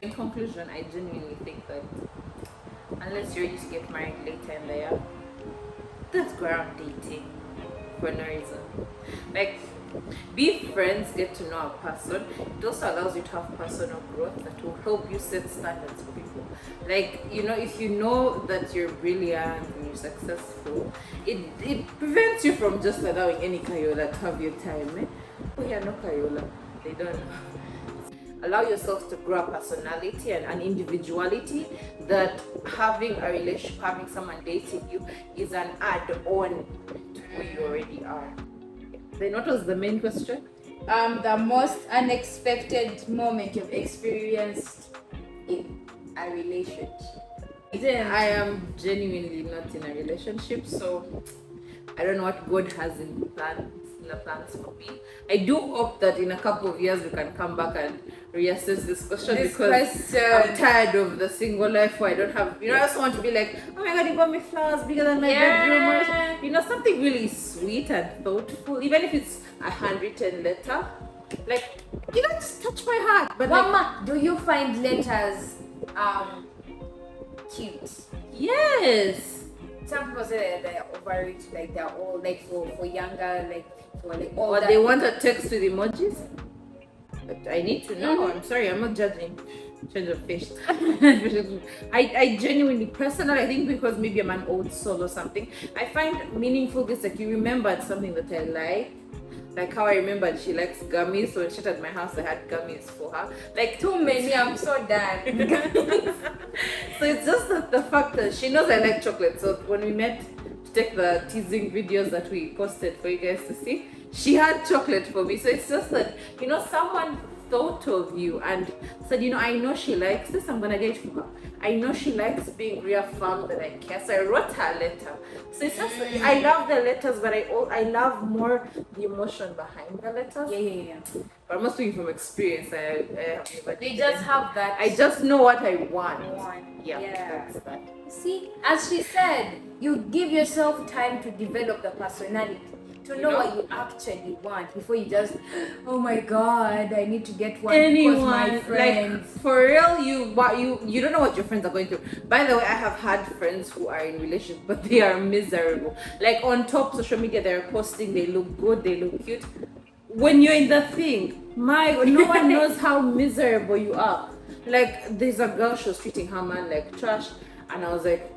Speaker 2: In conclusion, I genuinely think that unless you're ready to get married later in the year, don't go around dating for no reason. Like, be friends, get to know a person. It also allows you to have personal growth that will help you set standards for people. Like, you know, if you know that you're brilliant and you're successful, it prevents you from just allowing any Kayola to have your time. Oh yeah, no Kayola. They don't know. Allow yourself to grow a personality and an individuality that having a relationship, having someone dating you is an add-on to who you already are. Then what was the main question?
Speaker 1: The most unexpected moment you've experienced in a relationship.
Speaker 2: I am genuinely not in a relationship, so I don't know what God has in the plans for me. I do hope that in a couple of years we can come back and reassess this question because I'm tired of the single life where I don't have, you know, I just want to be like, oh my God, you bought me flowers bigger than my bedroom, or, you know, something really sweet and thoughtful, even if it's a handwritten letter. Like, you know, just touch my heart. But
Speaker 1: Mama, do you find letters cute?
Speaker 2: Yes.
Speaker 1: Some people say that they're overreach, like they're all like for younger, like for like all.
Speaker 2: Or they want a text with emojis. But I need to know. I'm sorry, I'm not judging. Change of face. I genuinely, personally, I think because maybe I'm an old soul or something, I find meaningful this, like you remembered something that I like how I remembered she likes gummies, so when she at my house I had gummies for her. Like
Speaker 1: too many, I'm so done.
Speaker 2: So it's just the fact that she knows I like chocolate. So when we met to take the teasing videos that we posted for you guys to see, she had chocolate for me. So it's just that, you know, someone thought of you and said, you know, I know she likes this, I'm gonna get it for her. I know she likes being reaffirmed that I care, so I wrote her a letter. So it's just, I love the letters, but I love more the emotion behind the letters.
Speaker 1: Yeah.
Speaker 2: But I'm not speaking from experience.
Speaker 1: They just have that.
Speaker 2: I just know what I want. Yeah. That's that.
Speaker 1: See, as she said, you give yourself time to develop the personality, To know what you actually want before you just, oh my god, I need to get one
Speaker 2: Anyone,
Speaker 1: because my friends.
Speaker 2: like for real, you don't know what your friends are going through. By the way, I have had friends who are in relationships, but they are miserable. Like on top social media, they're posting, they look good, they look cute. When you're in the thing, no one knows how miserable you are. Like there's a girl, she was treating her man like trash, and I was like,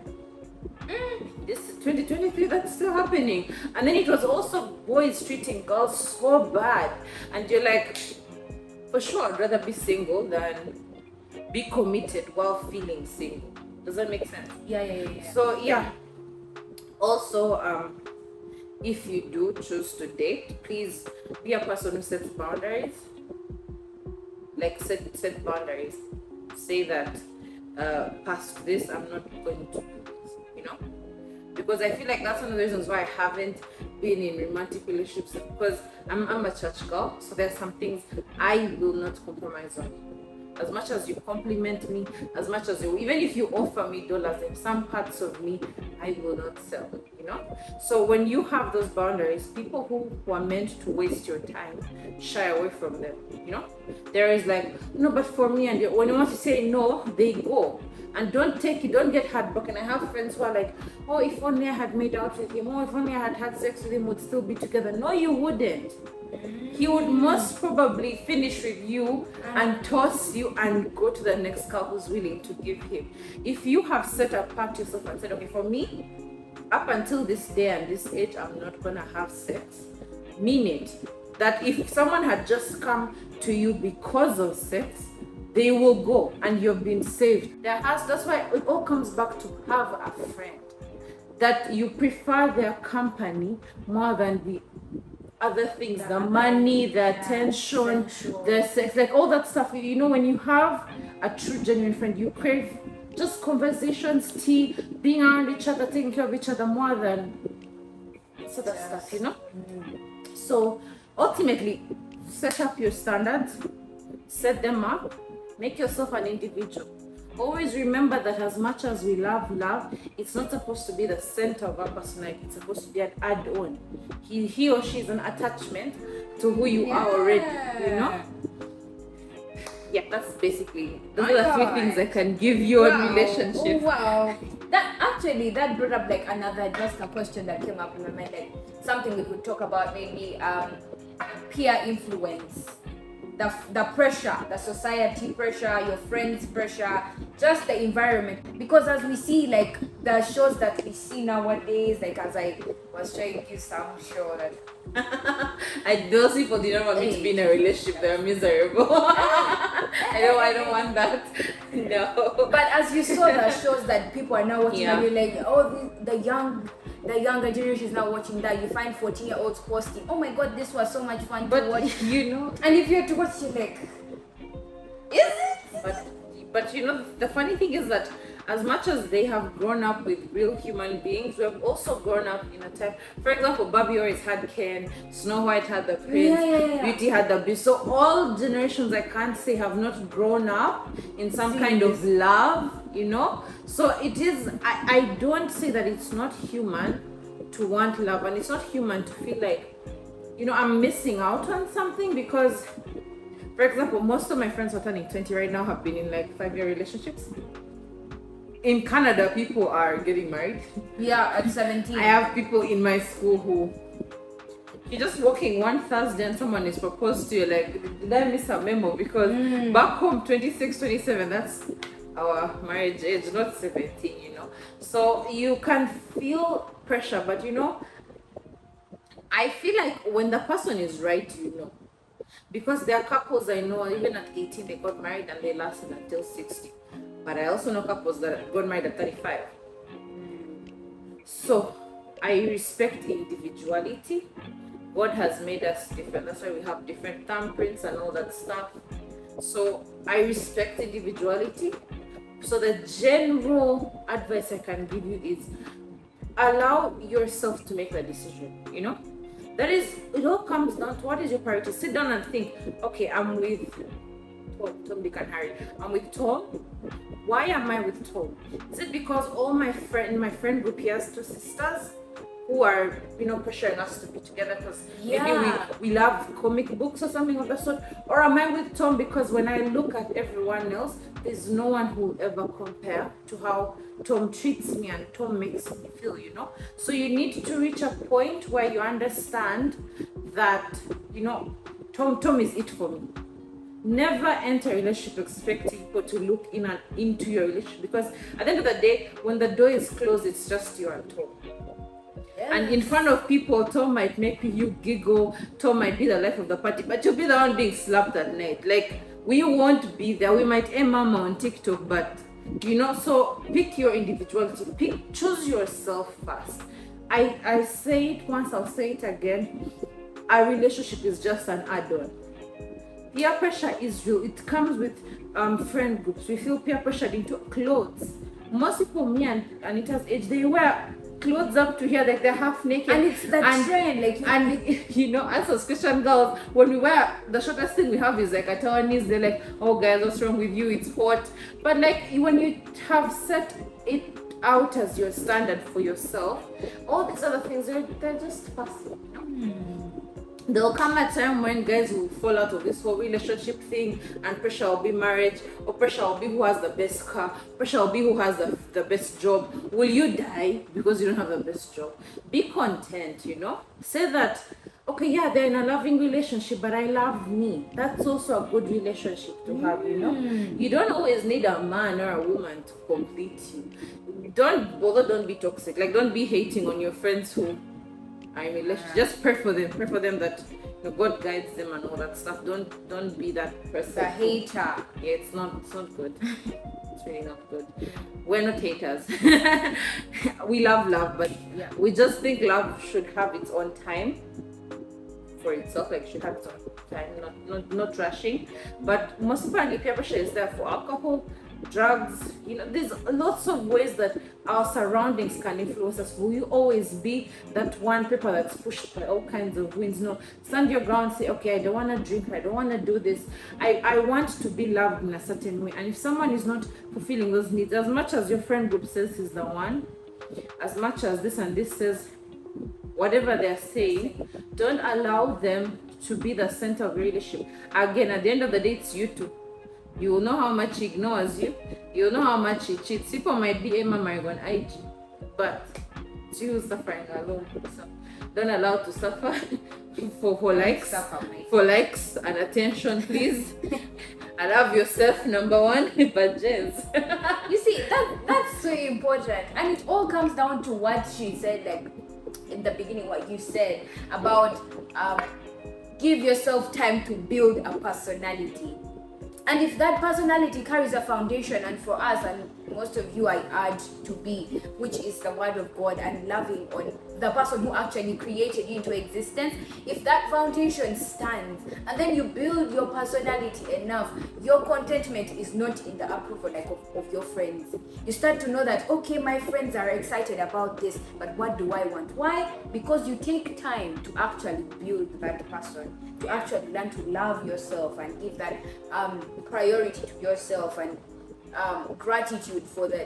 Speaker 2: this is 2023, that's still happening. And then it was also boys treating girls so bad, and you're like, for sure I'd rather be single than be committed while feeling single. Does that make sense?
Speaker 1: Yeah.
Speaker 2: So yeah, also if you do choose to date, please be a person who sets boundaries. Like set boundaries. Say that past this I'm not going to do this, you know, because I feel like that's one of the reasons why I haven't been in romantic relationships, because I'm a church girl, so there's some things I will not compromise on. As much as you compliment me, as much as even if you offer me dollars, in some parts of me I will not sell, you know. So when you have those boundaries, people who are meant to waste your time shy away from them, you know. There is like, no, but for me, and when you want to say no, they go. And don't get heartbroken. I have friends who are like, oh, if only I had made out with him, oh, if only I had sex with him, we'd still be together. No, you wouldn't. He would most probably finish with you and toss you and go to the next girl who's willing to give him. If you have set apart yourself and said, okay, for me, up until this day and this age, I'm not gonna have sex, mean it. That if someone had just come to you because of sex, they will go and you've been saved. That's why it all comes back to have a friend. That you prefer their company more than the other things, the money, the attention, the sex, like all that stuff. You know, when you have a true, genuine friend, you crave just conversations, tea, being around each other, taking care of each other more than sort of stuff, you know? So ultimately, set up your standards, set them up, make yourself an individual. Always remember that as much as we love, it's not supposed to be the center of our personality. It's supposed to be an add-on. He or she is an attachment to who you are already, you know? Yeah, that's basically, those are the three things I can give you on relationship.
Speaker 1: Oh, wow. That brought up like just a question that came up in my mind, like something we could talk about, maybe peer influence. The pressure, the society pressure, your friends pressure, just the environment. Because as we see, like the shows that we see nowadays, like as I was showing you some show that
Speaker 2: those people did not want me to be in a relationship. They're miserable. I don't want that. No.
Speaker 1: But as you saw the shows that people are now watching, and you're like, oh, the younger generation is now watching that. You find 14-year-olds posting, oh my god, this was so much fun to watch.
Speaker 2: You know,
Speaker 1: and if you're to watch, you're like, is it?
Speaker 2: But you know, the funny thing is that as much as they have grown up with real human beings, we have also grown up in a time. For example, Barbie always had Ken, Snow White had the prince, Beauty had the beast. So all generations, I can't say, have not grown up in some kind of love, you know. So it is, I don't say that it's not human to want love, and it's not human to feel like, you know, I'm missing out on something. Because, for example, most of my friends who are turning 20 right now have been in like 5-year relationships. In Canada, people are getting married.
Speaker 1: Yeah, at 17.
Speaker 2: I have people in my school who, you're just walking one Thursday and someone is proposed to you, like, did I miss a memo? Because back home, 26, 27, that's our marriage age, not 17, you know. So you can feel pressure, but you know, I feel like when the person is right, you know. Because there are couples I know, even at 18, they got married and they lasted until 60. But I also know couples that got married at 35. So I respect individuality. God has made us different. That's why we have different thumbprints and all that stuff. So I respect individuality. So the general advice I can give you is allow yourself to make the decision, you know? That is, it all comes down to what is your priority. Sit down and think, okay, I'm with Tom, Dick, and Harry. I'm with Tom. Why am I with Tom? Is it because all my friend group, he has 2 sisters who are, pressuring us to be together because
Speaker 1: Yeah.
Speaker 2: maybe we love comic books or something of the sort? Or am I with Tom because when I look at everyone else, there's no one who will ever compare to how Tom treats me and Tom makes me feel, So you need to reach a point where you understand that, Tom is it for me. Never enter a relationship expecting people to look in and into your relationship, because at the end of the day, when the door is closed, it's just you and Tom.
Speaker 1: Yes.
Speaker 2: And in front of people, Tom might make you giggle, Tom might be the life of the party, but you'll be the one being slapped at night. Like, we won't be there. We might aim mama on TikTok, but so pick your individuality. Choose yourself first. I say it once, I'll say it again. Our relationship is just an add-on. Peer pressure is real. It comes with friend groups. We feel peer pressured into clothes. Most people, me and Anita's age, they wear clothes up to here, like they're half naked.
Speaker 1: And it's the trend,
Speaker 2: us as Christian girls, when we wear, the shortest thing we have is like at our knees. They're like, oh guys, what's wrong with you? It's hot. But like when you have set it out as your standard for yourself, all these other things, they're just passive. There'll come a time when guys will fall out of this whole relationship thing, and pressure will be marriage, or pressure will be who has the best car, pressure will be who has the best job. Will you die because you don't have the best job? Be content, Say that, okay, yeah, they're in a loving relationship, but I love me. That's also a good relationship to have, You don't always need a man or a woman to complete you. Don't be toxic. Like, don't be hating on your friends who are in relationship. Just pray for them that God guides them and all that stuff. Don't be that person.
Speaker 1: The hater.
Speaker 2: Yeah, it's not good. It's really not good. We're not haters. We love, but we just think love should have its own time for itself. Like, should have its own time, not rushing. But most importantly, peer pressure is there for alcohol, drugs. There's lots of ways that our surroundings can influence us. Will you always be that one paper that's pushed by all kinds of winds? No, stand your ground. Say, okay, I don't want to drink, I don't want to do this. I want to be loved in a certain way. And if someone is not fulfilling those needs, as much as your friend group says he's the one, as much as this and this says whatever they're saying, don't allow them to be the center of your relationship. Again, at the end of the day, it's you two. You will know how much he ignores you. You'll know how much he cheats. People might be Emma on IG, but it's you suffering alone. So don't allow to suffer for likes and attention, please. I love yourself, number one, but James.
Speaker 1: You see, that's so important, and it all comes down to what she said, like in the beginning, what you said about give yourself time to build a personality. And if that personality carries a foundation, and for us, and most of you, I urge to be, which is the word of God and loving on the person who actually created you into existence, if that foundation stands and then you build your personality enough, your contentment is not in the approval of your friends. You start to know that, okay, my friends are excited about this, but what do I want? Why? Because you take time to actually build that person, to actually learn to love yourself and give that priority to yourself, and gratitude for the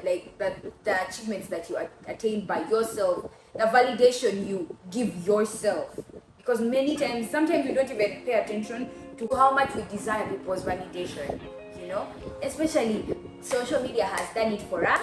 Speaker 1: achievements that you attained by yourself, the validation you give yourself. Because sometimes we don't even pay attention to how much we desire people's validation, especially social media has done it for us.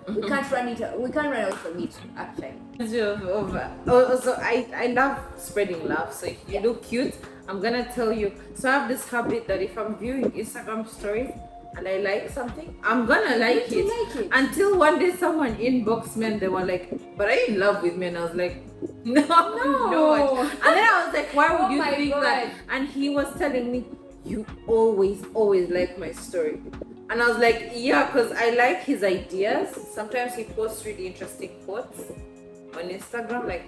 Speaker 1: We can't run out from it, actually.
Speaker 2: Also, I love spreading love. So if you look cute, I'm gonna tell you. So I have this habit that if I'm viewing Instagram stories and I like something, I'm gonna like it. Until one day someone inboxed me and they were like, "But are you in love with me?" And I was like, No. And then I was like, "Why would you think that?" And he was telling me, "You always like my story." And I was like, yeah, because I like his ideas. Sometimes he posts really interesting quotes on Instagram, like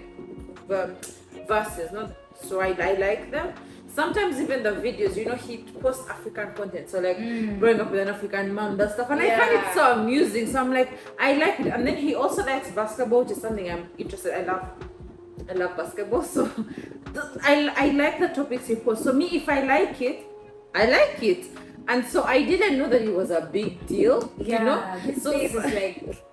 Speaker 2: verses, not so I like them. Sometimes even the videos, he posts African content, so like growing up with an African mom, that stuff, and I find it so amusing. So I'm like, I like it. And then he also likes basketball, which is something I'm interested. I love basketball, so I like the topics he posts. So me, if I like it, I like it. And so I didn't know that it was a big deal,
Speaker 1: His face is like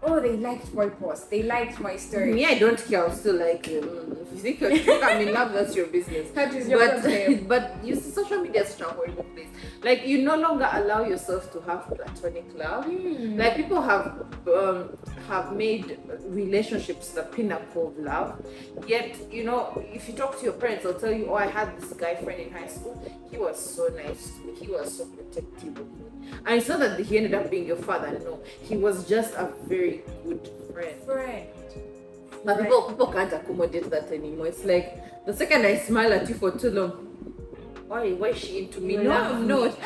Speaker 1: Oh, they liked my post. They liked my story.
Speaker 2: Me, I don't care. I'll still like you. If you think I'm in love, that's your business.
Speaker 1: That is your problem.
Speaker 2: But you see, social media is such a horrible place. Like, you no longer allow yourself to have platonic love. Like, people have made relationships the pinnacle of love. Yet, you know, if you talk to your parents, they'll tell you, "Oh, I had this guy friend in high school. He was so nice to me. He was so protective of me." And it's not that he ended up being your father. No, he was just a very good friend. But people can't accommodate that anymore. It's like the second I smile at you for too long, why is she into me? No, I'm not.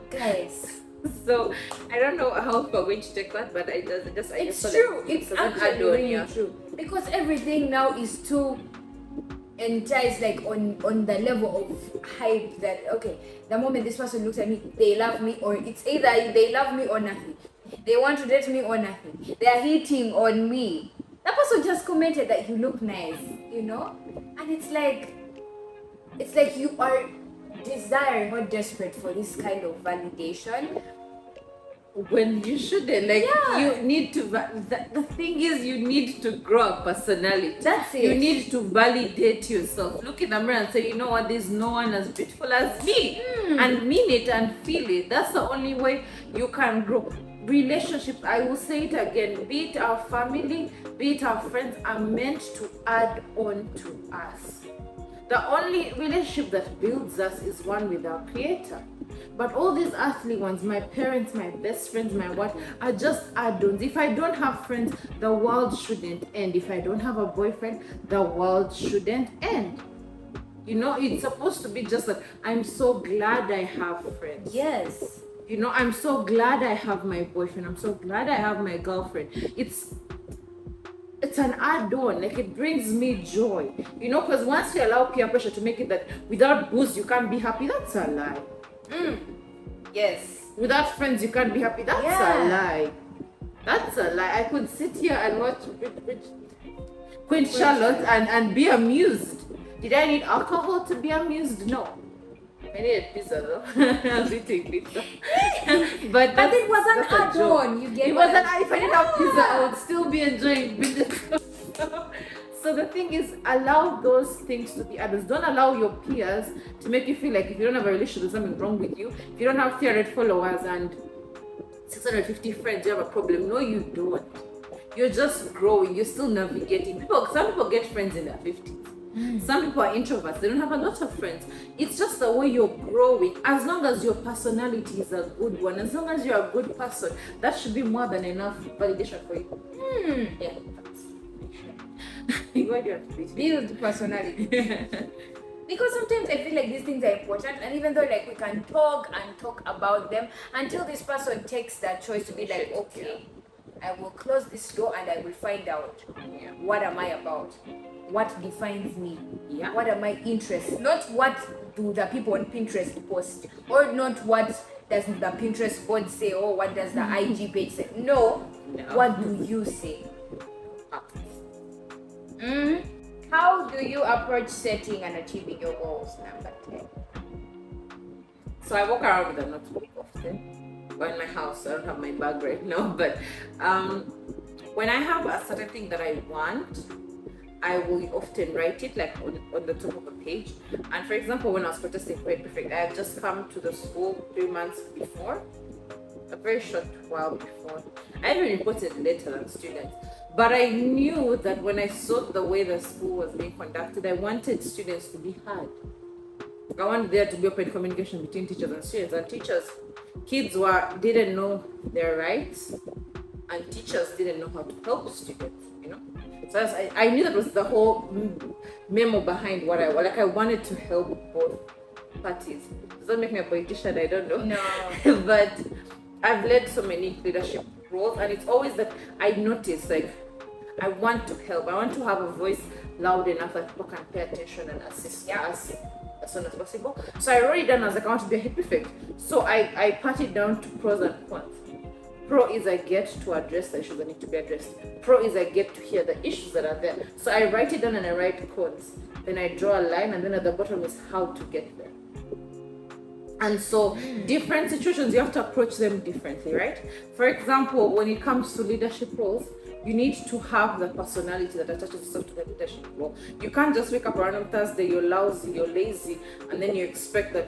Speaker 1: Guys.
Speaker 2: So I don't know how we're going to take that, but
Speaker 1: It's true.
Speaker 2: Like
Speaker 1: it's actually really true. Because everything now is too enticed, like on the level of hype that, okay, the moment this person looks at me, they love me, or it's either they love me or nothing. They want to date me or nothing. They are hitting on me. That person just commented that you look nice, you know? And it's like you are desiring or desperate for this kind of validation.
Speaker 2: When you shouldn't, like, you need to, the thing is, you need to grow a personality.
Speaker 1: That's it.
Speaker 2: You need to validate yourself. Look in the mirror and say, you know what, there's no one as beautiful as me. And mean it and feel it. That's the only way you can grow. Relationships, I will say it again, be it our family, be it our friends, are meant to add on to us. The only relationship that builds us is one with our Creator. But all these earthly ones, my parents, my best friends, my what, are just add-ons. If I don't have friends, the world shouldn't end. If I don't have a boyfriend, the world shouldn't end. You know, it's supposed to be just that I'm so glad I have friends.
Speaker 1: Yes.
Speaker 2: You know, I'm so glad I have my boyfriend. I'm so glad I have my girlfriend. It's an add-on, like, it brings me joy. You know, because once you allow peer pressure to make it that without booze you can't be happy, that's a lie.
Speaker 1: Yes.
Speaker 2: Without friends you can't be happy, that's a lie. That's a lie. I could sit here and watch Queen Charlotte and be amused. Did I need alcohol to be amused? No. I needed pizza though. I was eating pizza. but
Speaker 1: it was an add-on. You get
Speaker 2: it was an, if I didn't have pizza, I would still be enjoying pizza. So the thing is, allow those things to be others. Don't allow your peers to make you feel like if you don't have a relationship, there's something wrong with you. If you don't have 300 followers and 650 friends, you have a problem. No, you don't. You're just growing. You're still navigating. Some people get friends in their 50s. Some people are introverts, they don't have a lot of friends. It's just the way you're growing. As long as your personality is a good one, as long as you're a good person, that should be more than enough validation for you. Yeah. Why do you have to be
Speaker 1: build personality? Because sometimes I feel like these things are important, and even though, like, we can talk about them until this person takes that choice to be like, okay, I will close this door and I will find out what am I about. What defines me? What are my interests? Not what do the people on Pinterest post, or not what does the Pinterest board say, or what does the IG page say. No. What do you say? How do you approach setting and achieving your goals? Number 10.
Speaker 2: So I walk around with a notebook often. Or in my house, I don't have my bag right now, but when I have a certain thing that I want, I will often write it, like, on the top of a page. And for example, when I was protesting for It Perfect, I had just come to the school 3 months before, a very short while before. I even reported later than students. But I knew that when I saw the way the school was being conducted, I wanted students to be heard. I wanted there to be open communication between teachers and students. And kids didn't know their rights, and teachers didn't know how to help students, you know. So I knew that was the whole memo behind what I wanted to help both parties. Does that make me a politician? I don't know.
Speaker 1: No.
Speaker 2: But I've led so many leadership roles, and it's always that I notice, like, I want to help. I want to have a voice loud enough that people can pay attention and assist us as soon as possible. So I wrote it down as, like, I want to be a hit perfect. So I pat it down to pros and cons. Pro is I get to address the issues that need to be addressed. Pro is I get to hear the issues that are there. So I write it down and I write cons. Then I draw a line, and then at the bottom is how to get there. And so different situations, you have to approach them differently, right? For example, when it comes to leadership roles, you need to have the personality that attaches itself to the leadership role. You can't just wake up around on Thursday, you're lousy, you're lazy, and then you expect that.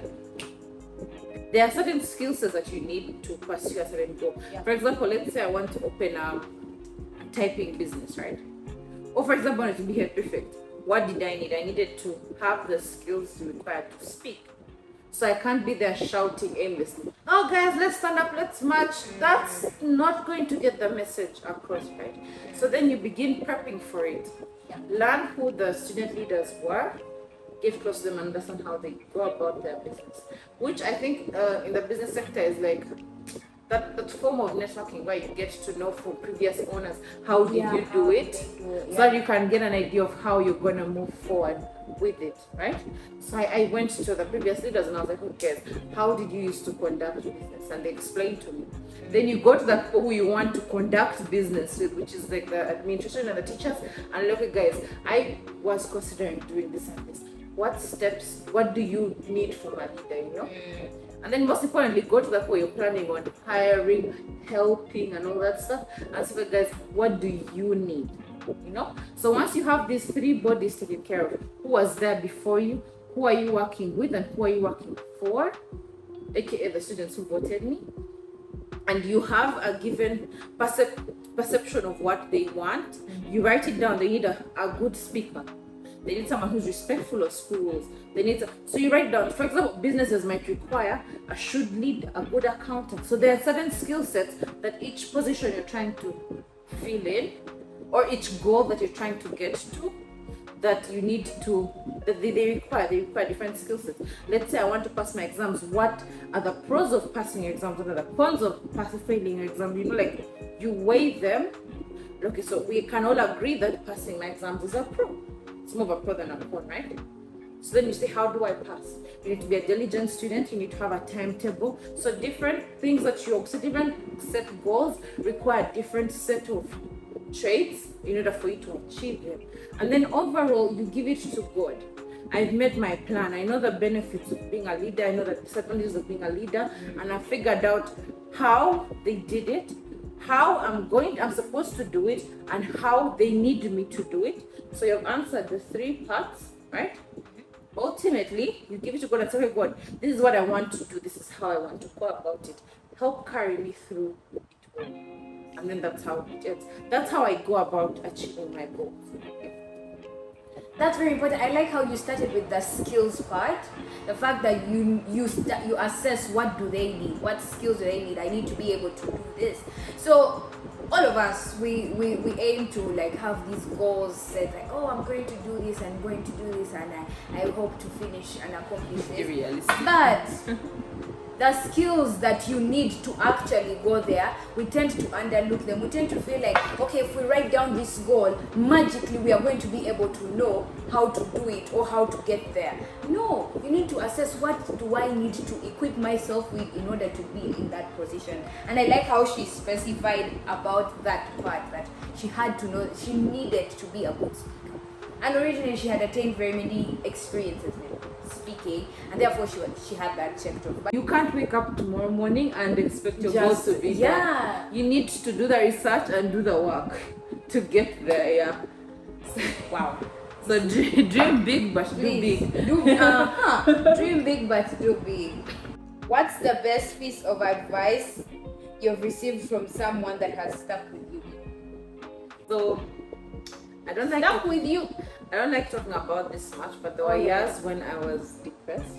Speaker 2: There are certain skill sets that you need to pursue a certain goal.
Speaker 1: Yeah.
Speaker 2: For example, let's say I want to open a typing business, right? Or for example, I want to be head perfect. What did I need? I needed to have the skills required to speak. So I can't be there shouting aimlessly. Oh guys, let's stand up, let's march. That's not going to get the message across, right? So then you begin prepping for it.
Speaker 1: Yeah.
Speaker 2: Learn who the student leaders were, get close to them, understand how they go about their business. Which I think in the business sector is like that form of networking where you get to know from previous owners how did you do it, so that you can get an idea of how you're going to move forward with it, right? So I went to the previous leaders and I was like, who cares? How did you used to conduct business? And they explained to me. Then you go to the people who you want to conduct business with, which is like the administration and the teachers, and look at guys, I was considering doing this and this. What steps, what do you need from a leader, you know? And then most importantly, go to the point you're planning on hiring, helping, and all that stuff. And say, guys, what do you need? You know? So once you have these three bodies taken care of, who was there before you, who are you working with, and who are you working for, aka the students who voted me, and you have a given perception of what they want, you write it down. They need a good speaker. They need someone who's respectful of schools. They need so you write down, for example, businesses might require a should lead, a good accountant. So there are certain skill sets that each position you're trying to fill in, or each goal that you're trying to get to, that you need to, that they require different skill sets. Let's say I want to pass my exams. What are the pros of passing your exams? What are the cons of failing your exam? You know, like you weigh them. Okay, so we can all agree that passing my exams is a pro. It's more of a pro than a con, right? So then you say, how do I pass? You need to be a diligent student. You need to have a timetable. So different things that different set goals require different set of traits in order for you to achieve them. And then overall, you give it to God. I've made my plan. I know the benefits of being a leader. I know the disadvantages of being a leader. And I figured out how they did it, how I'm supposed to do it, and how they need me to do it. So you've answered the three parts, right? Ultimately, you give it to God and say, hey, God, this is what I want to do. This is how I want to go about it. Help carry me through it all. And then that's how I go about achieving my goals.
Speaker 1: That's very important. I like how you started with the skills part. The fact that you assess what do they need, what skills do they need. I need to be able to do this. So all of us, we aim to like have these goals set, like, oh, I'm going to do this, I'm going to do this, and I hope to finish and accomplish this.
Speaker 2: Realistic.
Speaker 1: But the skills that you need to actually go there, we tend to underlook them. We tend to feel like, okay, if we write down this goal, magically we are going to be able to know how to do it or how to get there. No, you need to assess what do I need to equip myself with in order to be in that position. And I like how she specified about that part, that she had to know, she needed to be a good speaker. And originally she had attained very many experiences with speaking, and therefore she had that checked off. But
Speaker 2: you can't wake up tomorrow morning and expect your goals to be done. You need to do the research and do the work to get there. Yeah.
Speaker 1: Wow.
Speaker 2: So dream big but
Speaker 1: Please,
Speaker 2: do big.
Speaker 1: Dream big but do big. What's the best piece of advice you've received from someone that has stuck with you?
Speaker 2: So I don't like talking about this much, but there were years when I was depressed.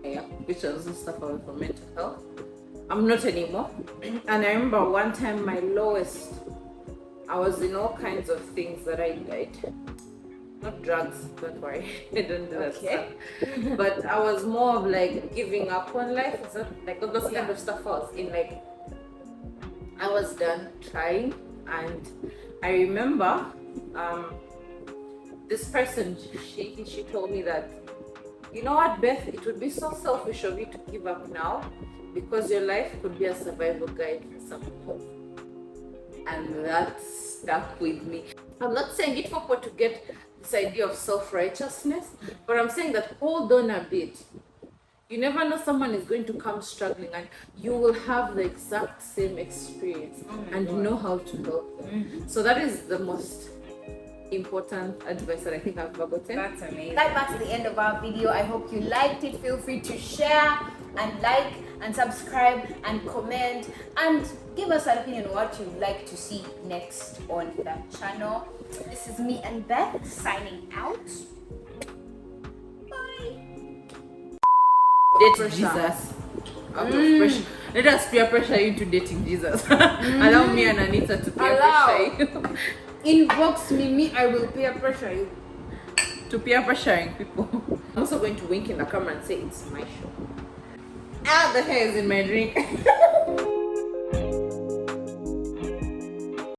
Speaker 2: Yeah, which was also stuff for mental health. I'm not anymore. And I remember one time my lowest, I was in all kinds of things that I did. Not drugs, don't worry. I don't do that stuff. But I was more of like giving up on life. It's not like those kind of stuff I was in, like I was done trying. And I remember this person, she told me that, you know what, Beth, it would be so selfish of you to give up now, because your life could be a survival guide for some people. And that stuck with me. I'm not saying it for people to get this idea of self-righteousness, but I'm saying that hold on a bit. You never know, someone is going to come struggling and you will have the exact same experience and know how to help them. So that is the most important advice that I think I've forgotten.
Speaker 1: That's amazing. That's the end of our video. I hope you liked it. Feel free to share and like and subscribe and comment and give us an opinion on what you'd like to see next on the channel. This is me and Beth signing out.
Speaker 2: Date Jesus. Out of pressure. Let us peer pressure you to dating Jesus. Allow me and Anita to peer pressure you.
Speaker 1: Inbox me, I will peer pressure you.
Speaker 2: To peer pressuring people. I'm also going to wink in the camera and say it's my show. Ah, the hair is in my drink.